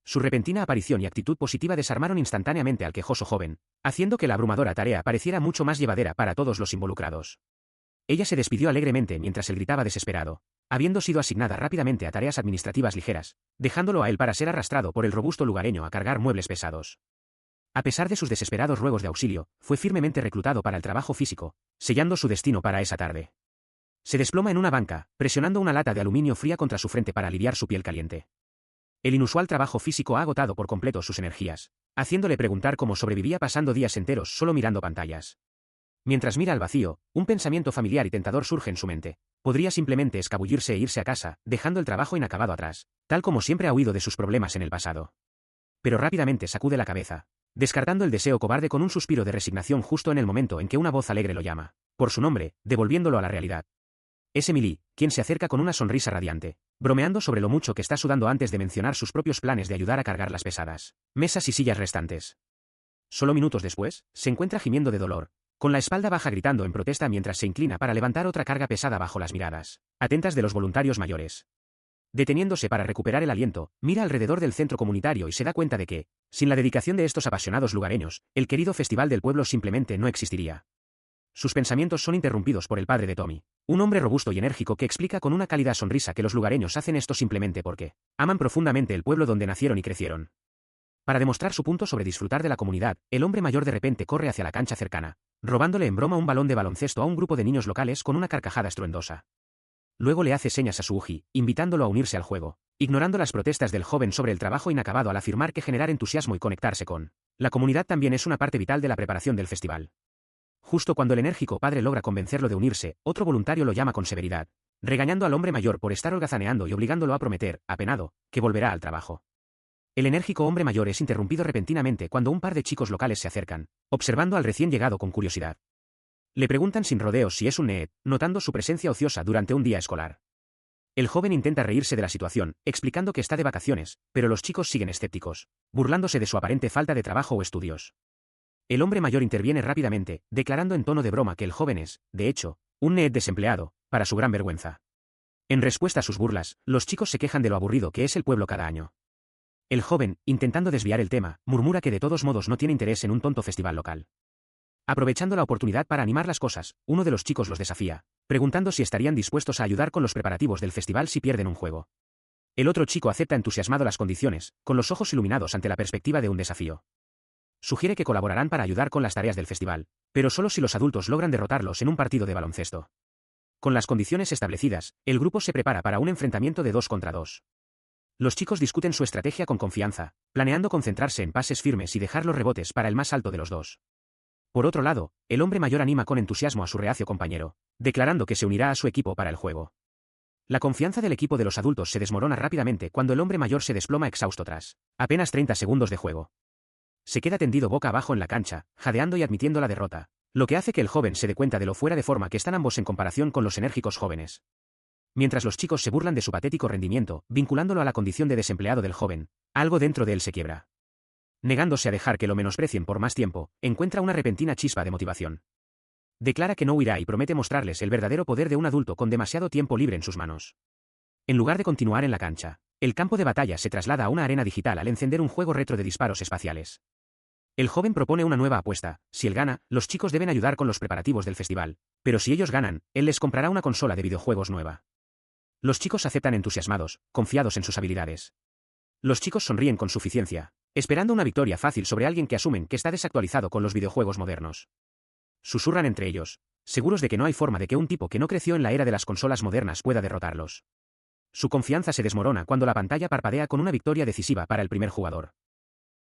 Su repentina aparición y actitud positiva desarmaron instantáneamente al quejoso joven, haciendo que la abrumadora tarea pareciera mucho más llevadera para todos los involucrados. Ella se despidió alegremente mientras él gritaba desesperado, habiendo sido asignada rápidamente a tareas administrativas ligeras, dejándolo a él para ser arrastrado por el robusto lugareño a cargar muebles pesados. A pesar de sus desesperados ruegos de auxilio, fue firmemente reclutado para el trabajo físico, sellando su destino para esa tarde. Se desploma en una banca, presionando una lata de aluminio fría contra su frente para aliviar su piel caliente. El inusual trabajo físico ha agotado por completo sus energías, haciéndole preguntar cómo sobrevivía pasando días enteros solo mirando pantallas. Mientras mira al vacío, un pensamiento familiar y tentador surge en su mente. Podría simplemente escabullirse e irse a casa, dejando el trabajo inacabado atrás, tal como siempre ha huido de sus problemas en el pasado. Pero rápidamente sacude la cabeza, descartando el deseo cobarde con un suspiro de resignación justo en el momento en que una voz alegre lo llama, por su nombre, devolviéndolo a la realidad. Es Emily, quien se acerca con una sonrisa radiante, bromeando sobre lo mucho que está sudando antes de mencionar sus propios planes de ayudar a cargar las pesadas mesas y sillas restantes. Solo minutos después, se encuentra gimiendo de dolor, con la espalda baja gritando en protesta mientras se inclina para levantar otra carga pesada bajo las miradas atentas de los voluntarios mayores. Deteniéndose para recuperar el aliento, mira alrededor del centro comunitario y se da cuenta de que, sin la dedicación de estos apasionados lugareños, el querido festival del pueblo simplemente no existiría. Sus pensamientos son interrumpidos por el padre de Tommy, un hombre robusto y enérgico que explica con una cálida sonrisa que los lugareños hacen esto simplemente porque aman profundamente el pueblo donde nacieron y crecieron. Para demostrar su punto sobre disfrutar de la comunidad, el hombre mayor de repente corre hacia la cancha cercana, robándole en broma un balón de baloncesto a un grupo de niños locales con una carcajada estruendosa. Luego le hace señas a su uji, invitándolo a unirse al juego, ignorando las protestas del joven sobre el trabajo inacabado al afirmar que generar entusiasmo y conectarse con la comunidad también es una parte vital de la preparación del festival. Justo cuando el enérgico padre logra convencerlo de unirse, otro voluntario lo llama con severidad, regañando al hombre mayor por estar holgazaneando y obligándolo a prometer, apenado, que volverá al trabajo. El enérgico hombre mayor es interrumpido repentinamente cuando un par de chicos locales se acercan, observando al recién llegado con curiosidad. Le preguntan sin rodeos si es un NEET, notando su presencia ociosa durante un día escolar. El joven intenta reírse de la situación, explicando que está de vacaciones, pero los chicos siguen escépticos, burlándose de su aparente falta de trabajo o estudios. El hombre mayor interviene rápidamente, declarando en tono de broma que el joven es, de hecho, un NEET desempleado, para su gran vergüenza. En respuesta a sus burlas, los chicos se quejan de lo aburrido que es el pueblo cada año. El joven, intentando desviar el tema, murmura que de todos modos no tiene interés en un tonto festival local. Aprovechando la oportunidad para animar las cosas, uno de los chicos los desafía, preguntando si estarían dispuestos a ayudar con los preparativos del festival si pierden un juego. El otro chico acepta entusiasmado las condiciones, con los ojos iluminados ante la perspectiva de un desafío. Sugiere que colaborarán para ayudar con las tareas del festival, pero solo si los adultos logran derrotarlos en un partido de baloncesto. Con las condiciones establecidas, el grupo se prepara para un enfrentamiento de 2 contra 2. Los chicos discuten su estrategia con confianza, planeando concentrarse en pases firmes y dejar los rebotes para el más alto de los dos. Por otro lado, el hombre mayor anima con entusiasmo a su reacio compañero, declarando que se unirá a su equipo para el juego. La confianza del equipo de los adultos se desmorona rápidamente cuando el hombre mayor se desploma exhausto tras apenas 30 segundos de juego. Se queda tendido boca abajo en la cancha, jadeando y admitiendo la derrota, lo que hace que el joven se dé cuenta de lo fuera de forma que están ambos en comparación con los enérgicos jóvenes. Mientras los chicos se burlan de su patético rendimiento, vinculándolo a la condición de desempleado del joven, algo dentro de él se quiebra. Negándose a dejar que lo menosprecien por más tiempo, encuentra una repentina chispa de motivación. Declara que no huirá y promete mostrarles el verdadero poder de un adulto con demasiado tiempo libre en sus manos. En lugar de continuar en la cancha, el campo de batalla se traslada a una arena digital al encender un juego retro de disparos espaciales. El joven propone una nueva apuesta: si él gana, los chicos deben ayudar con los preparativos del festival, pero si ellos ganan, él les comprará una consola de videojuegos nueva. Los chicos aceptan entusiasmados, confiados en sus habilidades. Los chicos sonríen con suficiencia, esperando una victoria fácil sobre alguien que asumen que está desactualizado con los videojuegos modernos. Susurran entre ellos, seguros de que no hay forma de que un tipo que no creció en la era de las consolas modernas pueda derrotarlos. Su confianza se desmorona cuando la pantalla parpadea con una victoria decisiva para el primer jugador.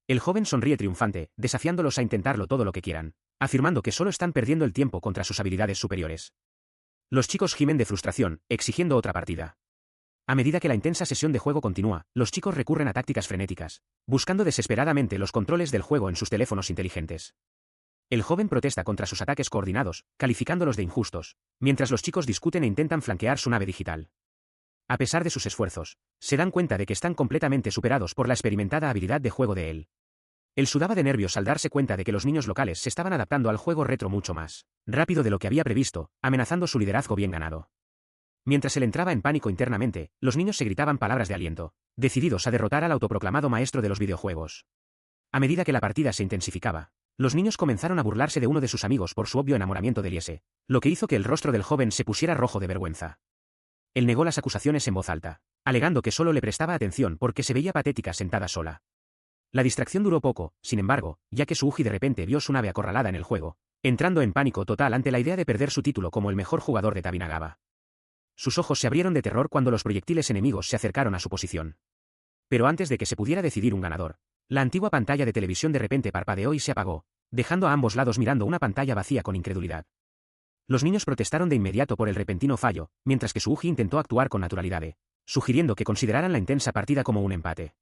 El joven sonríe triunfante, desafiándolos a intentarlo todo lo que quieran, afirmando que solo están perdiendo el tiempo contra sus habilidades superiores. Los chicos gimen de frustración, exigiendo otra partida. A medida que la intensa sesión de juego continúa, los chicos recurren a tácticas frenéticas, buscando desesperadamente los controles del juego en sus teléfonos inteligentes. El joven protesta contra sus ataques coordinados, calificándolos de injustos, mientras los chicos discuten e intentan flanquear su nave digital. A pesar de sus esfuerzos, se dan cuenta de que están completamente superados por la experimentada habilidad de juego de él. Él sudaba de nervios al darse cuenta de que los niños locales se estaban adaptando al juego retro mucho más rápido de lo que había previsto, amenazando su liderazgo bien ganado. Mientras él entraba en pánico internamente, los niños se gritaban palabras de aliento, decididos a derrotar al autoproclamado maestro de los videojuegos. A medida que la partida se intensificaba, los niños comenzaron a burlarse de uno de sus amigos por su obvio enamoramiento de Elise, lo que hizo que el rostro del joven se pusiera rojo de vergüenza. Él negó las acusaciones en voz alta, alegando que solo le prestaba atención porque se veía patética sentada sola. La distracción duró poco, sin embargo, ya que Suuji de repente vio su nave acorralada en el juego, entrando en pánico total ante la idea de perder su título como el mejor jugador de Tabinagaba. Sus ojos se abrieron de terror cuando los proyectiles enemigos se acercaron a su posición. Pero antes de que se pudiera decidir un ganador, la antigua pantalla de televisión de repente parpadeó y se apagó, dejando a ambos lados mirando una pantalla vacía con incredulidad. Los niños protestaron de inmediato por el repentino fallo, mientras que Suuji intentó actuar con naturalidad, sugiriendo que consideraran la intensa partida como un empate.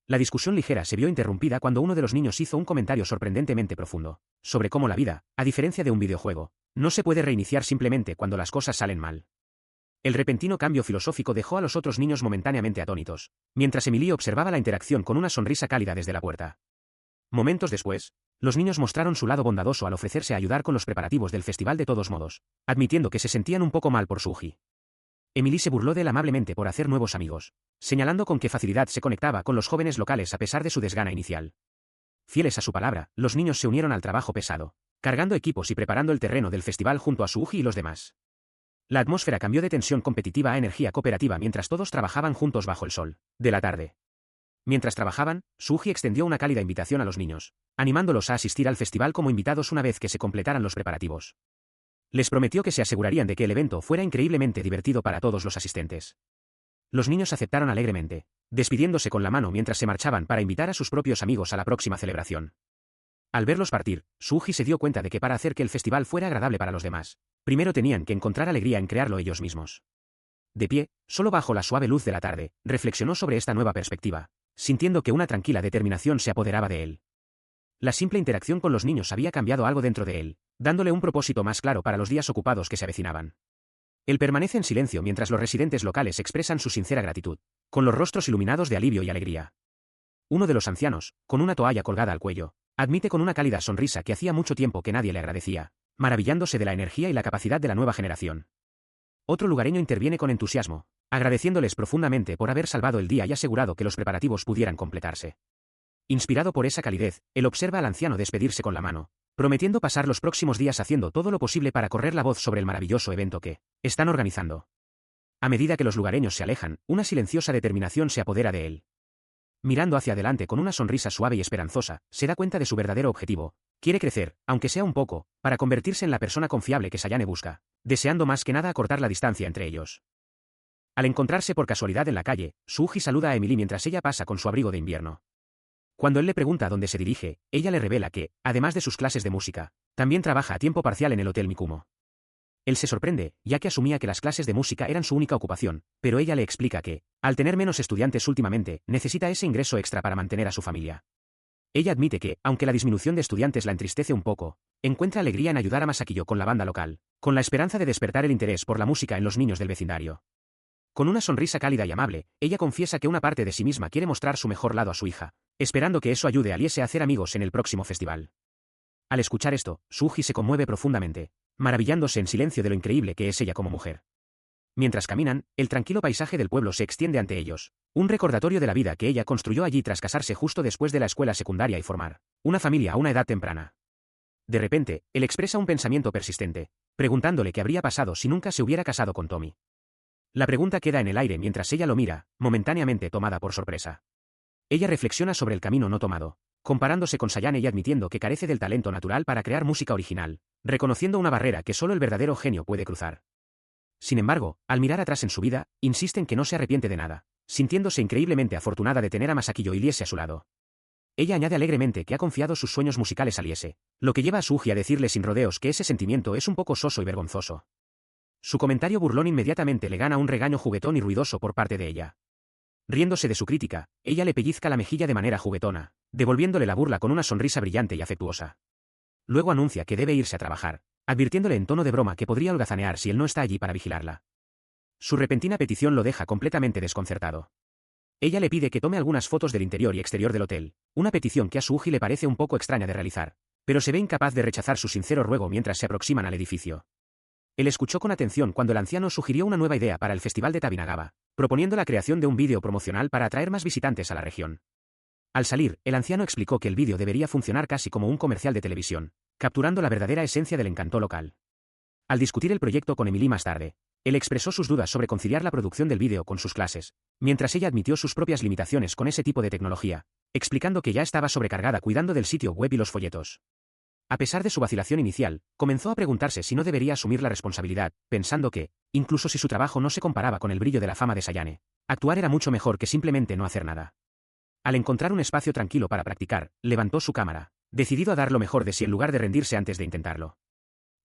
La discusión ligera se vio interrumpida cuando uno de los niños hizo un comentario sorprendentemente profundo, sobre cómo la vida, a diferencia de un videojuego, no se puede reiniciar simplemente cuando las cosas salen mal. El repentino cambio filosófico dejó a los otros niños momentáneamente atónitos, mientras Emily observaba la interacción con una sonrisa cálida desde la puerta. Momentos después, los niños mostraron su lado bondadoso al ofrecerse a ayudar con los preparativos del festival de todos modos, admitiendo que se sentían un poco mal por Suuji. Emily se burló de él amablemente por hacer nuevos amigos, señalando con qué facilidad se conectaba con los jóvenes locales a pesar de su desgana inicial. Fieles a su palabra, los niños se unieron al trabajo pesado, cargando equipos y preparando el terreno del festival junto a Suuji y los demás. La atmósfera cambió de tensión competitiva a energía cooperativa mientras todos trabajaban juntos bajo el sol de la tarde. Mientras trabajaban, Suuji extendió una cálida invitación a los niños, animándolos a asistir al festival como invitados una vez que se completaran los preparativos. Les prometió que se asegurarían de que el evento fuera increíblemente divertido para todos los asistentes. Los niños aceptaron alegremente, despidiéndose con la mano mientras se marchaban para invitar a sus propios amigos a la próxima celebración. Al verlos partir, Suuji se dio cuenta de que para hacer que el festival fuera agradable para los demás, primero tenían que encontrar alegría en crearlo ellos mismos. De pie, solo bajo la suave luz de la tarde, reflexionó sobre esta nueva perspectiva, sintiendo que una tranquila determinación se apoderaba de él. La simple interacción con los niños había cambiado algo dentro de él, dándole un propósito más claro para los días ocupados que se avecinaban. Él permanece en silencio mientras los residentes locales expresan su sincera gratitud, con los rostros iluminados de alivio y alegría. Uno de los ancianos, con una toalla colgada al cuello, admite con una cálida sonrisa que hacía mucho tiempo que nadie le agradecía, maravillándose de la energía y la capacidad de la nueva generación. Otro lugareño interviene con entusiasmo, agradeciéndoles profundamente por haber salvado el día y asegurado que los preparativos pudieran completarse. Inspirado por esa calidez, él observa al anciano despedirse con la mano, prometiendo pasar los próximos días haciendo todo lo posible para correr la voz sobre el maravilloso evento que están organizando. A medida que los lugareños se alejan, una silenciosa determinación se apodera de él. Mirando hacia adelante con una sonrisa suave y esperanzosa, se da cuenta de su verdadero objetivo. Quiere crecer, aunque sea un poco, para convertirse en la persona confiable que Sayane busca, deseando más que nada acortar la distancia entre ellos. Al encontrarse por casualidad en la calle, Suuji saluda a Emily mientras ella pasa con su abrigo de invierno. Cuando él le pregunta a dónde se dirige, ella le revela que, además de sus clases de música, también trabaja a tiempo parcial en el Hotel Mikumo. Él se sorprende, ya que asumía que las clases de música eran su única ocupación, pero ella le explica que, al tener menos estudiantes últimamente, necesita ese ingreso extra para mantener a su familia. Ella admite que, aunque la disminución de estudiantes la entristece un poco, encuentra alegría en ayudar a Masakiyo con la banda local, con la esperanza de despertar el interés por la música en los niños del vecindario. Con una sonrisa cálida y amable, ella confiesa que una parte de sí misma quiere mostrar su mejor lado a su hija, esperando que eso ayude a Liese a hacer amigos en el próximo festival. Al escuchar esto, Suuji se conmueve profundamente, maravillándose en silencio de lo increíble que es ella como mujer. Mientras caminan, el tranquilo paisaje del pueblo se extiende ante ellos, un recordatorio de la vida que ella construyó allí tras casarse justo después de la escuela secundaria y formar una familia a una edad temprana. De repente, él expresa un pensamiento persistente, preguntándole qué habría pasado si nunca se hubiera casado con Tommy. La pregunta queda en el aire mientras ella lo mira, momentáneamente tomada por sorpresa. Ella reflexiona sobre el camino no tomado, comparándose con Sayane y admitiendo que carece del talento natural para crear música original, reconociendo una barrera que solo el verdadero genio puede cruzar. Sin embargo, al mirar atrás en su vida, insiste en que no se arrepiente de nada, sintiéndose increíblemente afortunada de tener a Masakiyo y Liese a su lado. Ella añade alegremente que ha confiado sus sueños musicales a Liese, lo que lleva a Suuji a decirle sin rodeos que ese sentimiento es un poco soso y vergonzoso. Su comentario burlón inmediatamente le gana un regaño juguetón y ruidoso por parte de ella. Riéndose de su crítica, ella le pellizca la mejilla de manera juguetona, devolviéndole la burla con una sonrisa brillante y afectuosa. Luego anuncia que debe irse a trabajar, advirtiéndole en tono de broma que podría holgazanear si él no está allí para vigilarla. Su repentina petición lo deja completamente desconcertado. Ella le pide que tome algunas fotos del interior y exterior del hotel, una petición que a Suuji le parece un poco extraña de realizar, pero se ve incapaz de rechazar su sincero ruego mientras se aproximan al edificio. Él escuchó con atención cuando el anciano sugirió una nueva idea para el festival de Tabinagaba, proponiendo la creación de un vídeo promocional para atraer más visitantes a la región. Al salir, el anciano explicó que el vídeo debería funcionar casi como un comercial de televisión, capturando la verdadera esencia del encanto local. Al discutir el proyecto con Emily más tarde, Él expresó sus dudas sobre conciliar la producción del vídeo con sus clases, mientras ella admitió sus propias limitaciones con ese tipo de tecnología, explicando que ya estaba sobrecargada cuidando del sitio web y los folletos. A pesar de su vacilación inicial, comenzó a preguntarse si no debería asumir la responsabilidad, pensando que, incluso si su trabajo no se comparaba con el brillo de la fama de Sayane, actuar era mucho mejor que simplemente no hacer nada. Al encontrar un espacio tranquilo para practicar, levantó su cámara, decidido a dar lo mejor de sí en lugar de rendirse antes de intentarlo.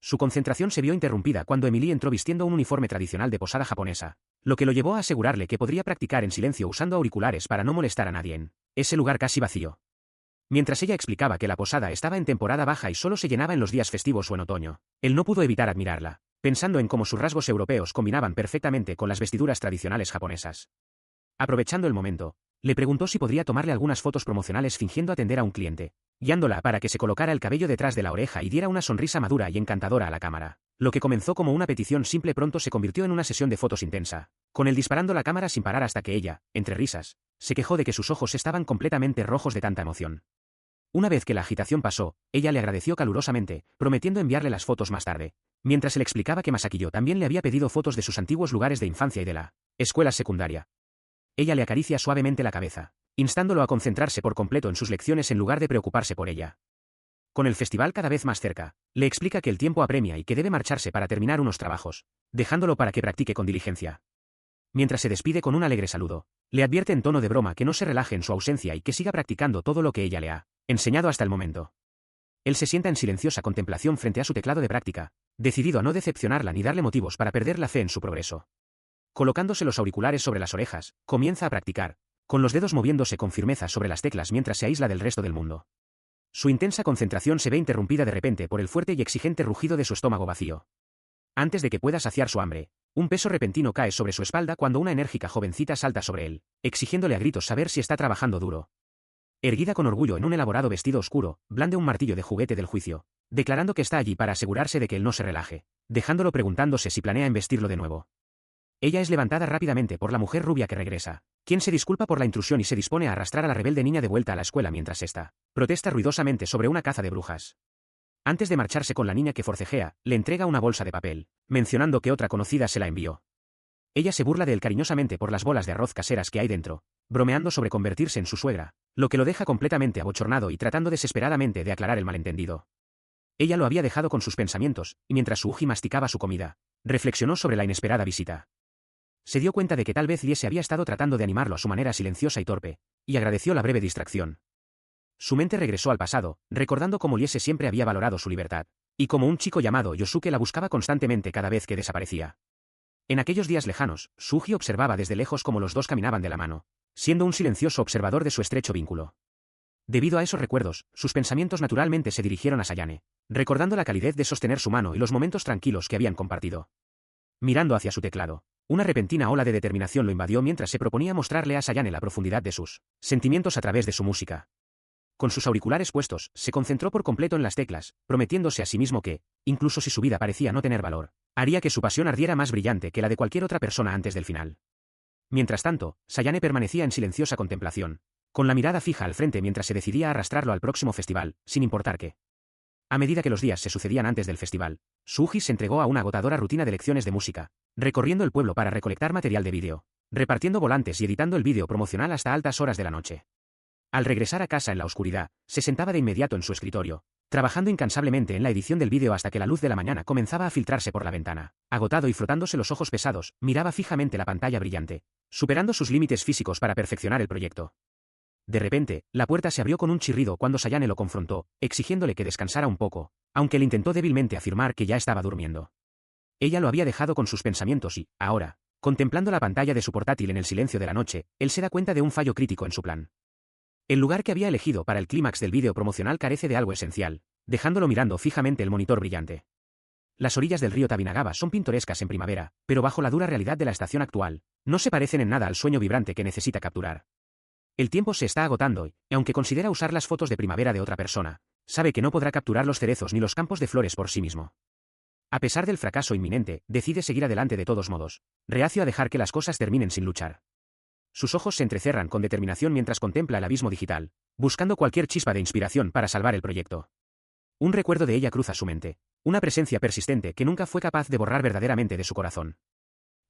Su concentración se vio interrumpida cuando Emily entró vistiendo un uniforme tradicional de posada japonesa, lo que lo llevó a asegurarle que podría practicar en silencio usando auriculares para no molestar a nadie en ese lugar casi vacío. Mientras ella explicaba que la posada estaba en temporada baja y solo se llenaba en los días festivos o en otoño, él no pudo evitar admirarla, pensando en cómo sus rasgos europeos combinaban perfectamente con las vestiduras tradicionales japonesas. Aprovechando el momento, le preguntó si podría tomarle algunas fotos promocionales fingiendo atender a un cliente, guiándola para que se colocara el cabello detrás de la oreja y diera una sonrisa madura y encantadora a la cámara. Lo que comenzó como una petición simple pronto se convirtió en una sesión de fotos intensa, con él disparando la cámara sin parar hasta que ella, entre risas, se quejó de que sus ojos estaban completamente rojos de tanta emoción. Una vez que la agitación pasó, ella le agradeció calurosamente, prometiendo enviarle las fotos más tarde, mientras él explicaba que Masakiyo también le había pedido fotos de sus antiguos lugares de infancia y de la escuela secundaria. Ella le acaricia suavemente la cabeza, instándolo a concentrarse por completo en sus lecciones en lugar de preocuparse por ella. Con el festival cada vez más cerca, le explica que el tiempo apremia y que debe marcharse para terminar unos trabajos, dejándolo para que practique con diligencia. Mientras se despide con un alegre saludo, le advierte en tono de broma que no se relaje en su ausencia y que siga practicando todo lo que ella le ha enseñado hasta el momento. Él se sienta en silenciosa contemplación frente a su teclado de práctica, decidido a no decepcionarla ni darle motivos para perder la fe en su progreso. Colocándose los auriculares sobre las orejas, comienza a practicar, con los dedos moviéndose con firmeza sobre las teclas mientras se aísla del resto del mundo. Su intensa concentración se ve interrumpida de repente por el fuerte y exigente rugido de su estómago vacío. Antes de que pueda saciar su hambre, un peso repentino cae sobre su espalda cuando una enérgica jovencita salta sobre él, exigiéndole a gritos saber si está trabajando duro. Erguida con orgullo en un elaborado vestido oscuro, blande un martillo de juguete del juicio, declarando que está allí para asegurarse de que él no se relaje, dejándolo preguntándose si planea embestirlo de nuevo. Ella es levantada rápidamente por la mujer rubia que regresa, quien se disculpa por la intrusión y se dispone a arrastrar a la rebelde niña de vuelta a la escuela mientras ésta protesta ruidosamente sobre una caza de brujas. Antes de marcharse con la niña que forcejea, le entrega una bolsa de papel, mencionando que otra conocida se la envió. Ella se burla de él cariñosamente por las bolas de arroz caseras que hay dentro, bromeando sobre convertirse en su suegra, lo que lo deja completamente abochornado y tratando desesperadamente de aclarar el malentendido. Ella lo había dejado con sus pensamientos, y mientras su uji masticaba su comida, reflexionó sobre la inesperada visita. Se dio cuenta de que tal vez Liese había estado tratando de animarlo a su manera silenciosa y torpe, y agradeció la breve distracción. Su mente regresó al pasado, recordando cómo Liese siempre había valorado su libertad, y como un chico llamado Yosuke la buscaba constantemente cada vez que desaparecía. En aquellos días lejanos, Suji observaba desde lejos cómo los dos caminaban de la mano, siendo un silencioso observador de su estrecho vínculo. Debido a esos recuerdos, sus pensamientos naturalmente se dirigieron a Sayane, recordando la calidez de sostener su mano y los momentos tranquilos que habían compartido. Mirando hacia su teclado, una repentina ola de determinación lo invadió mientras se proponía mostrarle a Sayane la profundidad de sus sentimientos a través de su música. Con sus auriculares puestos, se concentró por completo en las teclas, prometiéndose a sí mismo que, incluso si su vida parecía no tener valor, haría que su pasión ardiera más brillante que la de cualquier otra persona antes del final. Mientras tanto, Sayane permanecía en silenciosa contemplación, con la mirada fija al frente mientras se decidía a arrastrarlo al próximo festival, sin importar qué. A medida que los días se sucedían antes del festival, Suji se entregó a una agotadora rutina de lecciones de música, recorriendo el pueblo para recolectar material de vídeo, repartiendo volantes y editando el vídeo promocional hasta altas horas de la noche. Al regresar a casa en la oscuridad, se sentaba de inmediato en su escritorio, trabajando incansablemente en la edición del vídeo hasta que la luz de la mañana comenzaba a filtrarse por la ventana. Agotado y frotándose los ojos pesados, miraba fijamente la pantalla brillante, superando sus límites físicos para perfeccionar el proyecto. De repente, la puerta se abrió con un chirrido cuando Sayane lo confrontó, exigiéndole que descansara un poco, aunque él intentó débilmente afirmar que ya estaba durmiendo. Ella lo había dejado con sus pensamientos y, ahora, contemplando la pantalla de su portátil en el silencio de la noche, él se da cuenta de un fallo crítico en su plan. El lugar que había elegido para el clímax del vídeo promocional carece de algo esencial, dejándolo mirando fijamente el monitor brillante. Las orillas del río Tabinagawa son pintorescas en primavera, pero bajo la dura realidad de la estación actual, no se parecen en nada al sueño vibrante que necesita capturar. El tiempo se está agotando y, aunque considera usar las fotos de primavera de otra persona, sabe que no podrá capturar los cerezos ni los campos de flores por sí mismo. A pesar del fracaso inminente, decide seguir adelante de todos modos, reacio a dejar que las cosas terminen sin luchar. Sus ojos se entrecerran con determinación mientras contempla el abismo digital, buscando cualquier chispa de inspiración para salvar el proyecto. Un recuerdo de ella cruza su mente, una presencia persistente que nunca fue capaz de borrar verdaderamente de su corazón.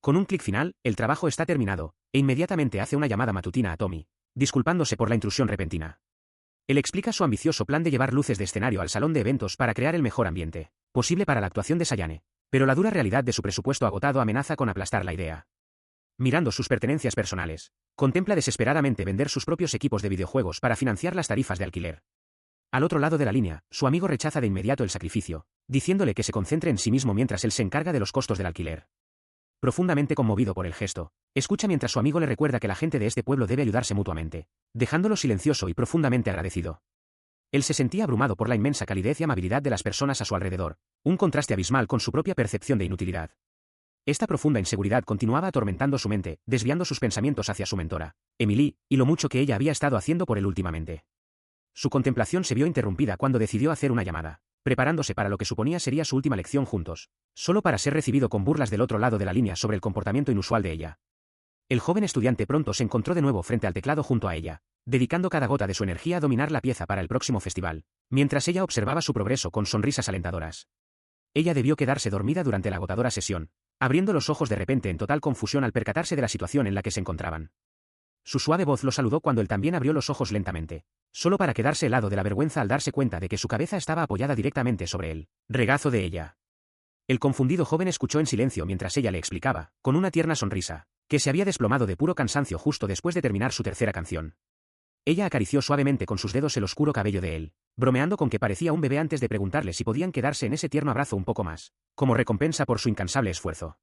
Con un clic final, el trabajo está terminado, e inmediatamente hace una llamada matutina a Tommy, disculpándose por la intrusión repentina. Él explica su ambicioso plan de llevar luces de escenario al salón de eventos para crear el mejor ambiente posible para la actuación de Sayane, pero la dura realidad de su presupuesto agotado amenaza con aplastar la idea. Mirando sus pertenencias personales, contempla desesperadamente vender sus propios equipos de videojuegos para financiar las tarifas de alquiler. Al otro lado de la línea, su amigo rechaza de inmediato el sacrificio, diciéndole que se concentre en sí mismo mientras él se encarga de los costos del alquiler. Profundamente conmovido por el gesto, escucha mientras su amigo le recuerda que la gente de este pueblo debe ayudarse mutuamente, dejándolo silencioso y profundamente agradecido. Él se sentía abrumado por la inmensa calidez y amabilidad de las personas a su alrededor, un contraste abismal con su propia percepción de inutilidad. Esta profunda inseguridad continuaba atormentando su mente, desviando sus pensamientos hacia su mentora, Emily, y lo mucho que ella había estado haciendo por él últimamente. Su contemplación se vio interrumpida cuando decidió hacer una llamada, preparándose para lo que suponía sería su última lección juntos, solo para ser recibido con burlas del otro lado de la línea sobre el comportamiento inusual de ella. El joven estudiante pronto se encontró de nuevo frente al teclado junto a ella, dedicando cada gota de su energía a dominar la pieza para el próximo festival, mientras ella observaba su progreso con sonrisas alentadoras. Ella debió quedarse dormida durante la agotadora sesión, abriendo los ojos de repente en total confusión al percatarse de la situación en la que se encontraban. Su suave voz lo saludó cuando él también abrió los ojos lentamente, solo para quedarse helado de la vergüenza al darse cuenta de que su cabeza estaba apoyada directamente sobre el regazo de ella. El confundido joven escuchó en silencio mientras ella le explicaba, con una tierna sonrisa, que se había desplomado de puro cansancio justo después de terminar su tercera canción. Ella acarició suavemente con sus dedos el oscuro cabello de él, bromeando con que parecía un bebé antes de preguntarle si podían quedarse en ese tierno abrazo un poco más, como recompensa por su incansable esfuerzo.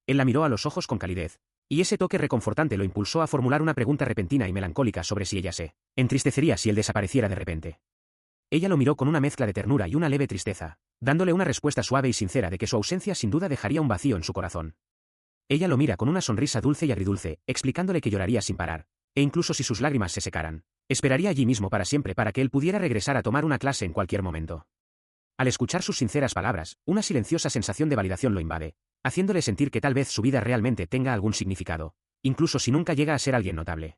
Él la miró a los ojos con calidez, y ese toque reconfortante lo impulsó a formular una pregunta repentina y melancólica sobre si ella se entristecería si él desapareciera de repente. Ella lo miró con una mezcla de ternura y una leve tristeza, dándole una respuesta suave y sincera de que su ausencia sin duda dejaría un vacío en su corazón. Ella lo mira con una sonrisa dulce y agridulce, explicándole que lloraría sin parar, e incluso si sus lágrimas se secaran, esperaría allí mismo para siempre para que él pudiera regresar a tomar una clase en cualquier momento. Al escuchar sus sinceras palabras, una silenciosa sensación de validación lo invade, haciéndole sentir que tal vez su vida realmente tenga algún significado, incluso si nunca llega a ser alguien notable.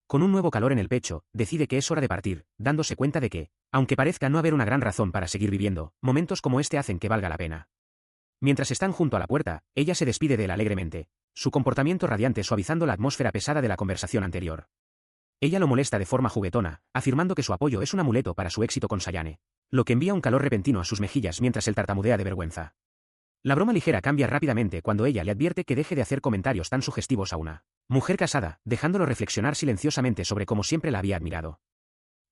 Con un nuevo calor en el pecho, decide que es hora de partir, dándose cuenta de que, aunque parezca no haber una gran razón para seguir viviendo, momentos como este hacen que valga la pena. Mientras están junto a la puerta, ella se despide de él alegremente, su comportamiento radiante suavizando la atmósfera pesada de la conversación anterior. Ella lo molesta de forma juguetona, afirmando que su apoyo es un amuleto para su éxito con Sayane, lo que envía un calor repentino a sus mejillas mientras él tartamudea de vergüenza. La broma ligera cambia rápidamente cuando ella le advierte que deje de hacer comentarios tan sugestivos a una mujer casada, dejándolo reflexionar silenciosamente sobre cómo siempre la había admirado.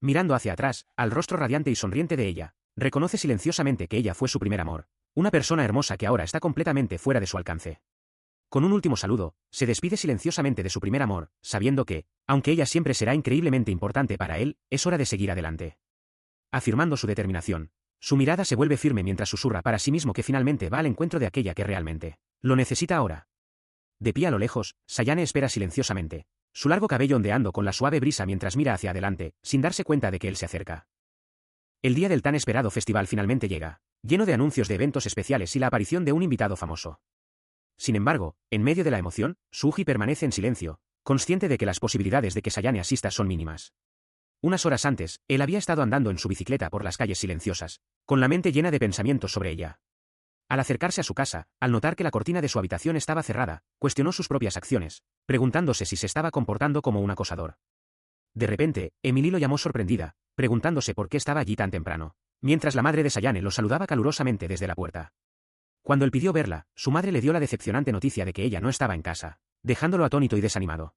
Mirando hacia atrás, al rostro radiante y sonriente de ella, reconoce silenciosamente que ella fue su primer amor, una persona hermosa que ahora está completamente fuera de su alcance. Con un último saludo, se despide silenciosamente de su primer amor, sabiendo que, aunque ella siempre será increíblemente importante para él, es hora de seguir adelante. Afirmando su determinación, su mirada se vuelve firme mientras susurra para sí mismo que finalmente va al encuentro de aquella que realmente lo necesita ahora. De pie a lo lejos, Sayane espera silenciosamente, su largo cabello ondeando con la suave brisa mientras mira hacia adelante, sin darse cuenta de que él se acerca. El día del tan esperado festival finalmente llega, lleno de anuncios de eventos especiales y la aparición de un invitado famoso. Sin embargo, en medio de la emoción, Suji permanece en silencio, consciente de que las posibilidades de que Sayane asista son mínimas. Unas horas antes, él había estado andando en su bicicleta por las calles silenciosas, con la mente llena de pensamientos sobre ella. Al acercarse a su casa, al notar que la cortina de su habitación estaba cerrada, cuestionó sus propias acciones, preguntándose si se estaba comportando como un acosador. De repente, Emily lo llamó sorprendida, preguntándose por qué estaba allí tan temprano, mientras la madre de Sayane lo saludaba calurosamente desde la puerta. Cuando él pidió verla, su madre le dio la decepcionante noticia de que ella no estaba en casa, dejándolo atónito y desanimado.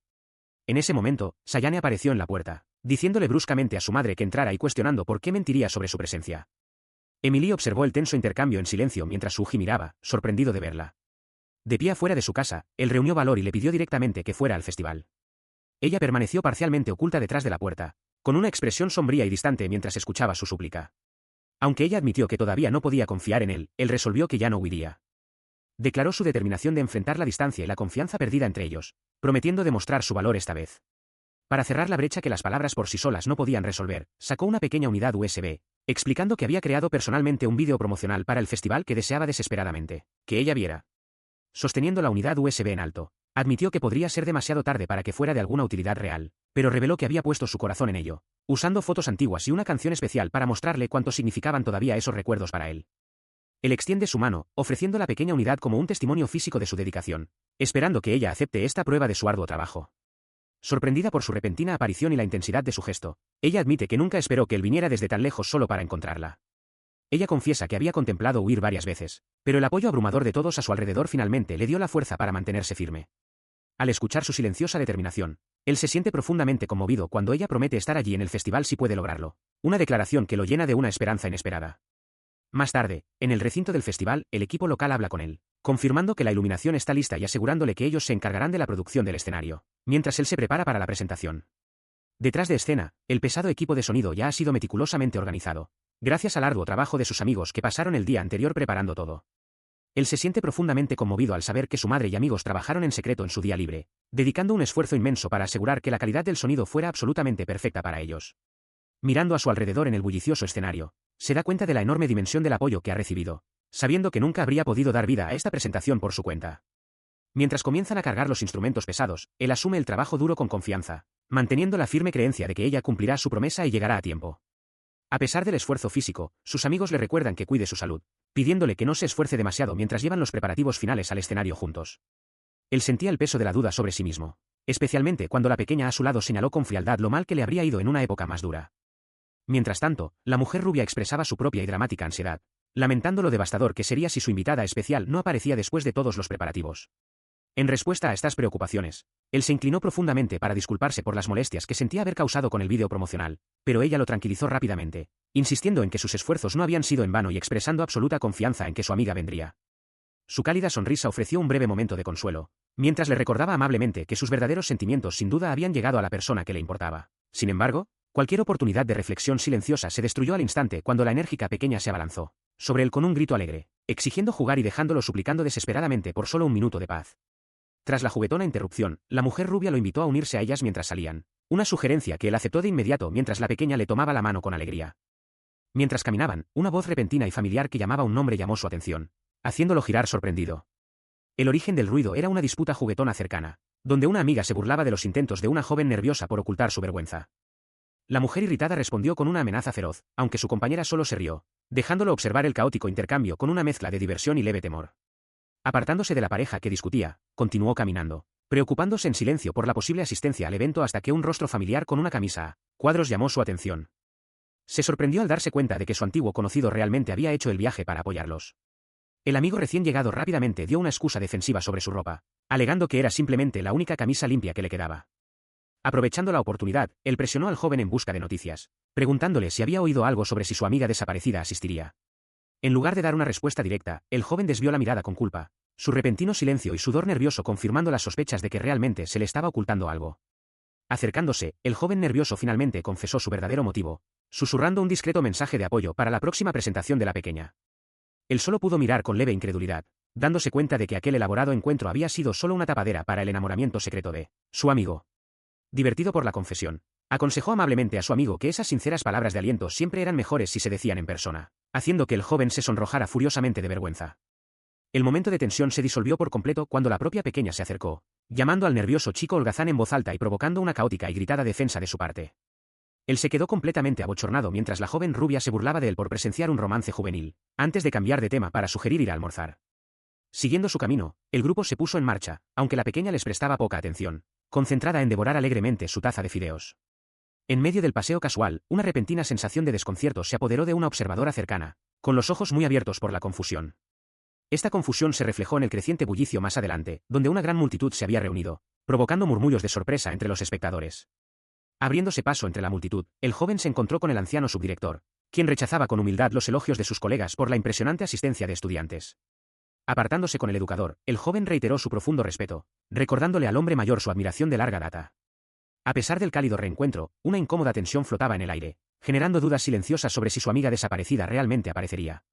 En ese momento, Sayane apareció en la puerta, diciéndole bruscamente a su madre que entrara y cuestionando por qué mentiría sobre su presencia. Emily observó el tenso intercambio en silencio mientras Suji miraba, sorprendido de verla. De pie afuera de su casa, él reunió valor y le pidió directamente que fuera al festival. Ella permaneció parcialmente oculta detrás de la puerta, con una expresión sombría y distante mientras escuchaba su súplica. Aunque ella admitió que todavía no podía confiar en él resolvió que ya no huiría. Declaró su determinación de enfrentar la distancia y la confianza perdida entre ellos, prometiendo demostrar su valor esta vez. Para cerrar la brecha que las palabras por sí solas no podían resolver, sacó una pequeña unidad USB, explicando que había creado personalmente un vídeo promocional para el festival que deseaba desesperadamente que ella viera. Sosteniendo la unidad USB en alto, admitió que podría ser demasiado tarde para que fuera de alguna utilidad real, pero reveló que había puesto su corazón en ello, usando fotos antiguas y una canción especial para mostrarle cuánto significaban todavía esos recuerdos para él. Él extiende su mano, ofreciendo la pequeña unidad como un testimonio físico de su dedicación, esperando que ella acepte esta prueba de su arduo trabajo. Sorprendida por su repentina aparición y la intensidad de su gesto, ella admite que nunca esperó que él viniera desde tan lejos solo para encontrarla. Ella confiesa que había contemplado huir varias veces, pero el apoyo abrumador de todos a su alrededor finalmente le dio la fuerza para mantenerse firme. Al escuchar su silenciosa determinación, él se siente profundamente conmovido cuando ella promete estar allí en el festival si puede lograrlo, una declaración que lo llena de una esperanza inesperada. Más tarde, en el recinto del festival, el equipo local habla con él, confirmando que la iluminación está lista y asegurándole que ellos se encargarán de la producción del escenario, mientras él se prepara para la presentación. Detrás de escena, el pesado equipo de sonido ya ha sido meticulosamente organizado, gracias al arduo trabajo de sus amigos que pasaron el día anterior preparando todo. Él se siente profundamente conmovido al saber que su madre y amigos trabajaron en secreto en su día libre, dedicando un esfuerzo inmenso para asegurar que la calidad del sonido fuera absolutamente perfecta para ellos. Mirando a su alrededor en el bullicioso escenario, se da cuenta de la enorme dimensión del apoyo que ha recibido, sabiendo que nunca habría podido dar vida a esta presentación por su cuenta. Mientras comienzan a cargar los instrumentos pesados, él asume el trabajo duro con confianza, manteniendo la firme creencia de que ella cumplirá su promesa y llegará a tiempo. A pesar del esfuerzo físico, sus amigos le recuerdan que cuide su salud, pidiéndole que no se esfuerce demasiado mientras llevan los preparativos finales al escenario juntos. Él sentía el peso de la duda sobre sí mismo, especialmente cuando la pequeña a su lado señaló con frialdad lo mal que le habría ido en una época más dura. Mientras tanto, la mujer rubia expresaba su propia y dramática ansiedad, lamentando lo devastador que sería si su invitada especial no aparecía después de todos los preparativos. En respuesta a estas preocupaciones, él se inclinó profundamente para disculparse por las molestias que sentía haber causado con el vídeo promocional, pero ella lo tranquilizó rápidamente, insistiendo en que sus esfuerzos no habían sido en vano y expresando absoluta confianza en que su amiga vendría. Su cálida sonrisa ofreció un breve momento de consuelo, mientras le recordaba amablemente que sus verdaderos sentimientos sin duda habían llegado a la persona que le importaba. Sin embargo, cualquier oportunidad de reflexión silenciosa se destruyó al instante cuando la enérgica pequeña se abalanzó sobre él con un grito alegre, exigiendo jugar y dejándolo suplicando desesperadamente por solo un minuto de paz. Tras la juguetona interrupción, la mujer rubia lo invitó a unirse a ellas mientras salían, una sugerencia que él aceptó de inmediato mientras la pequeña le tomaba la mano con alegría. Mientras caminaban, una voz repentina y familiar que llamaba un nombre llamó su atención, haciéndolo girar sorprendido. El origen del ruido era una disputa juguetona cercana, donde una amiga se burlaba de los intentos de una joven nerviosa por ocultar su vergüenza. La mujer irritada respondió con una amenaza feroz, aunque su compañera solo se rió, dejándolo observar el caótico intercambio con una mezcla de diversión y leve temor. Apartándose de la pareja que discutía, continuó caminando, preocupándose en silencio por la posible asistencia al evento hasta que un rostro familiar con una camisa a cuadros llamó su atención. Se sorprendió al darse cuenta de que su antiguo conocido realmente había hecho el viaje para apoyarlos. El amigo recién llegado rápidamente dio una excusa defensiva sobre su ropa, alegando que era simplemente la única camisa limpia que le quedaba. Aprovechando la oportunidad, él presionó al joven en busca de noticias, preguntándole si había oído algo sobre si su amiga desaparecida asistiría. En lugar de dar una respuesta directa, el joven desvió la mirada con culpa, su repentino silencio y sudor nervioso confirmando las sospechas de que realmente se le estaba ocultando algo. Acercándose, el joven nervioso finalmente confesó su verdadero motivo, susurrando un discreto mensaje de apoyo para la próxima presentación de la pequeña. Él solo pudo mirar con leve incredulidad, dándose cuenta de que aquel elaborado encuentro había sido solo una tapadera para el enamoramiento secreto de su amigo. Divertido por la confesión, aconsejó amablemente a su amigo que esas sinceras palabras de aliento siempre eran mejores si se decían en persona, haciendo que el joven se sonrojara furiosamente de vergüenza. El momento de tensión se disolvió por completo cuando la propia pequeña se acercó, llamando al nervioso chico holgazán en voz alta y provocando una caótica y gritada defensa de su parte. Él se quedó completamente abochornado mientras la joven rubia se burlaba de él por presenciar un romance juvenil, antes de cambiar de tema para sugerir ir a almorzar. Siguiendo su camino, el grupo se puso en marcha, aunque la pequeña les prestaba poca atención, concentrada en devorar alegremente su taza de fideos. En medio del paseo casual, una repentina sensación de desconcierto se apoderó de una observadora cercana, con los ojos muy abiertos por la confusión. Esta confusión se reflejó en el creciente bullicio más adelante, donde una gran multitud se había reunido, provocando murmullos de sorpresa entre los espectadores. Abriéndose paso entre la multitud, el joven se encontró con el anciano subdirector, quien rechazaba con humildad los elogios de sus colegas por la impresionante asistencia de estudiantes. Apartándose con el educador, el joven reiteró su profundo respeto, recordándole al hombre mayor su admiración de larga data. A pesar del cálido reencuentro, una incómoda tensión flotaba en el aire, generando dudas silenciosas sobre si su amiga desaparecida realmente aparecería.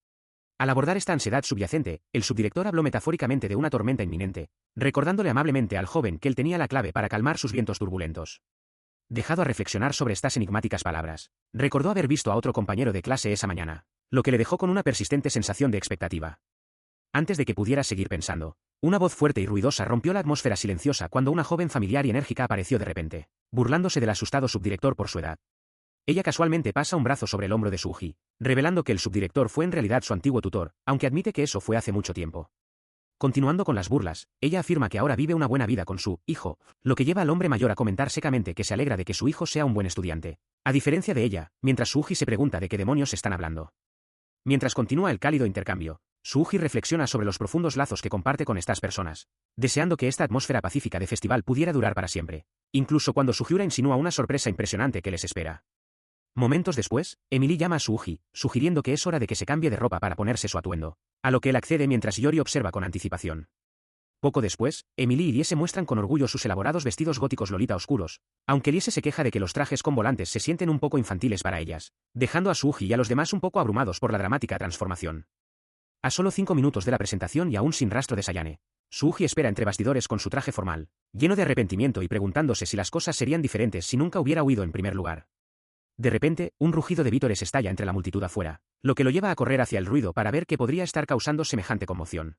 Al abordar esta ansiedad subyacente, el subdirector habló metafóricamente de una tormenta inminente, recordándole amablemente al joven que él tenía la clave para calmar sus vientos turbulentos. Dejado a reflexionar sobre estas enigmáticas palabras, recordó haber visto a otro compañero de clase esa mañana, lo que le dejó con una persistente sensación de expectativa. Antes de que pudiera seguir pensando, una voz fuerte y ruidosa rompió la atmósfera silenciosa cuando una joven familiar y enérgica apareció de repente, burlándose del asustado subdirector por su edad. ella casualmente pasa un brazo sobre el hombro de Suji, revelando que el subdirector fue en realidad su antiguo tutor, aunque admite que eso fue hace mucho tiempo. Continuando con las burlas, ella afirma que ahora vive una buena vida con su hijo, lo que lleva al hombre mayor a comentar secamente que se alegra de que su hijo sea un buen estudiante. A diferencia de ella, mientras Suji se pregunta de qué demonios están hablando. Mientras continúa el cálido intercambio, Suji reflexiona sobre los profundos lazos que comparte con estas personas, deseando que esta atmósfera pacífica de festival pudiera durar para siempre, incluso cuando Sugiura insinúa una sorpresa impresionante que les espera. Momentos después, Emily llama a Suji, sugiriendo que es hora de que se cambie de ropa para ponerse su atuendo, a lo que él accede mientras Yori observa con anticipación. Poco después, Emily y Liese muestran con orgullo sus elaborados vestidos góticos Lolita oscuros, aunque Liese se queja de que los trajes con volantes se sienten un poco infantiles para ellas, dejando a Suji y a los demás un poco abrumados por la dramática transformación. A solo 5 minutos de la presentación y aún sin rastro de Sayane, Suji espera entre bastidores con su traje formal, lleno de arrepentimiento y preguntándose si las cosas serían diferentes si nunca hubiera huido en primer lugar. De repente, un rugido de vítores estalla entre la multitud afuera, lo que lo lleva a correr hacia el ruido para ver qué podría estar causando semejante conmoción.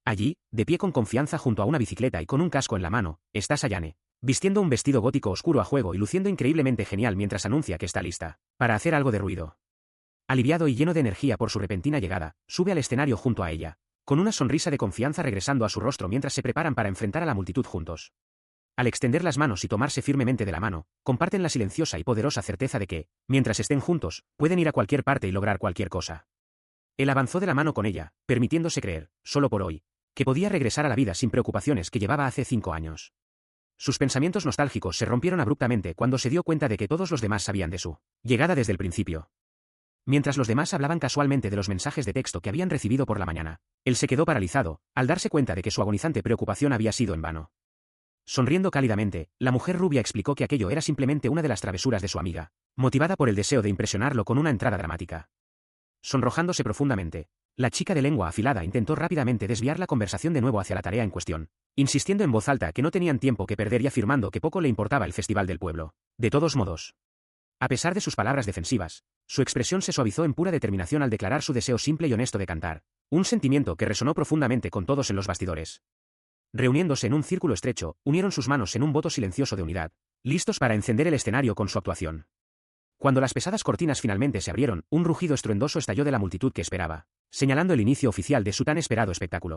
Allí, de pie con confianza junto a una bicicleta y con un casco en la mano, está Sayane, vistiendo un vestido gótico oscuro a juego y luciendo increíblemente genial mientras anuncia que está lista para hacer algo de ruido. Aliviado y lleno de energía por su repentina llegada, sube al escenario junto a ella, con una sonrisa de confianza regresando a su rostro mientras se preparan para enfrentar a la multitud juntos. Al extender las manos y tomarse firmemente de la mano, comparten la silenciosa y poderosa certeza de que, mientras estén juntos, pueden ir a cualquier parte y lograr cualquier cosa. Él avanzó de la mano con ella, permitiéndose creer, solo por hoy, que podía regresar a la vida sin preocupaciones que llevaba hace 5 años. Sus pensamientos nostálgicos se rompieron abruptamente cuando se dio cuenta de que todos los demás sabían de su llegada desde el principio. Mientras los demás hablaban casualmente de los mensajes de texto que habían recibido por la mañana, él se quedó paralizado, al darse cuenta de que su agonizante preocupación había sido en vano. Sonriendo cálidamente, la mujer rubia explicó que aquello era simplemente una de las travesuras de su amiga, motivada por el deseo de impresionarlo con una entrada dramática. Sonrojándose profundamente, la chica de lengua afilada intentó rápidamente desviar la conversación de nuevo hacia la tarea en cuestión, insistiendo en voz alta que no tenían tiempo que perder y afirmando que poco le importaba el festival del pueblo. De todos modos, a pesar de sus palabras defensivas, su expresión se suavizó en pura determinación al declarar su deseo simple y honesto de cantar, un sentimiento que resonó profundamente con todos en los bastidores. Reuniéndose en un círculo estrecho, unieron sus manos en un voto silencioso de unidad, listos para encender el escenario con su actuación. Cuando las pesadas cortinas finalmente se abrieron, un rugido estruendoso estalló de la multitud que esperaba, señalando el inicio oficial de su tan esperado espectáculo.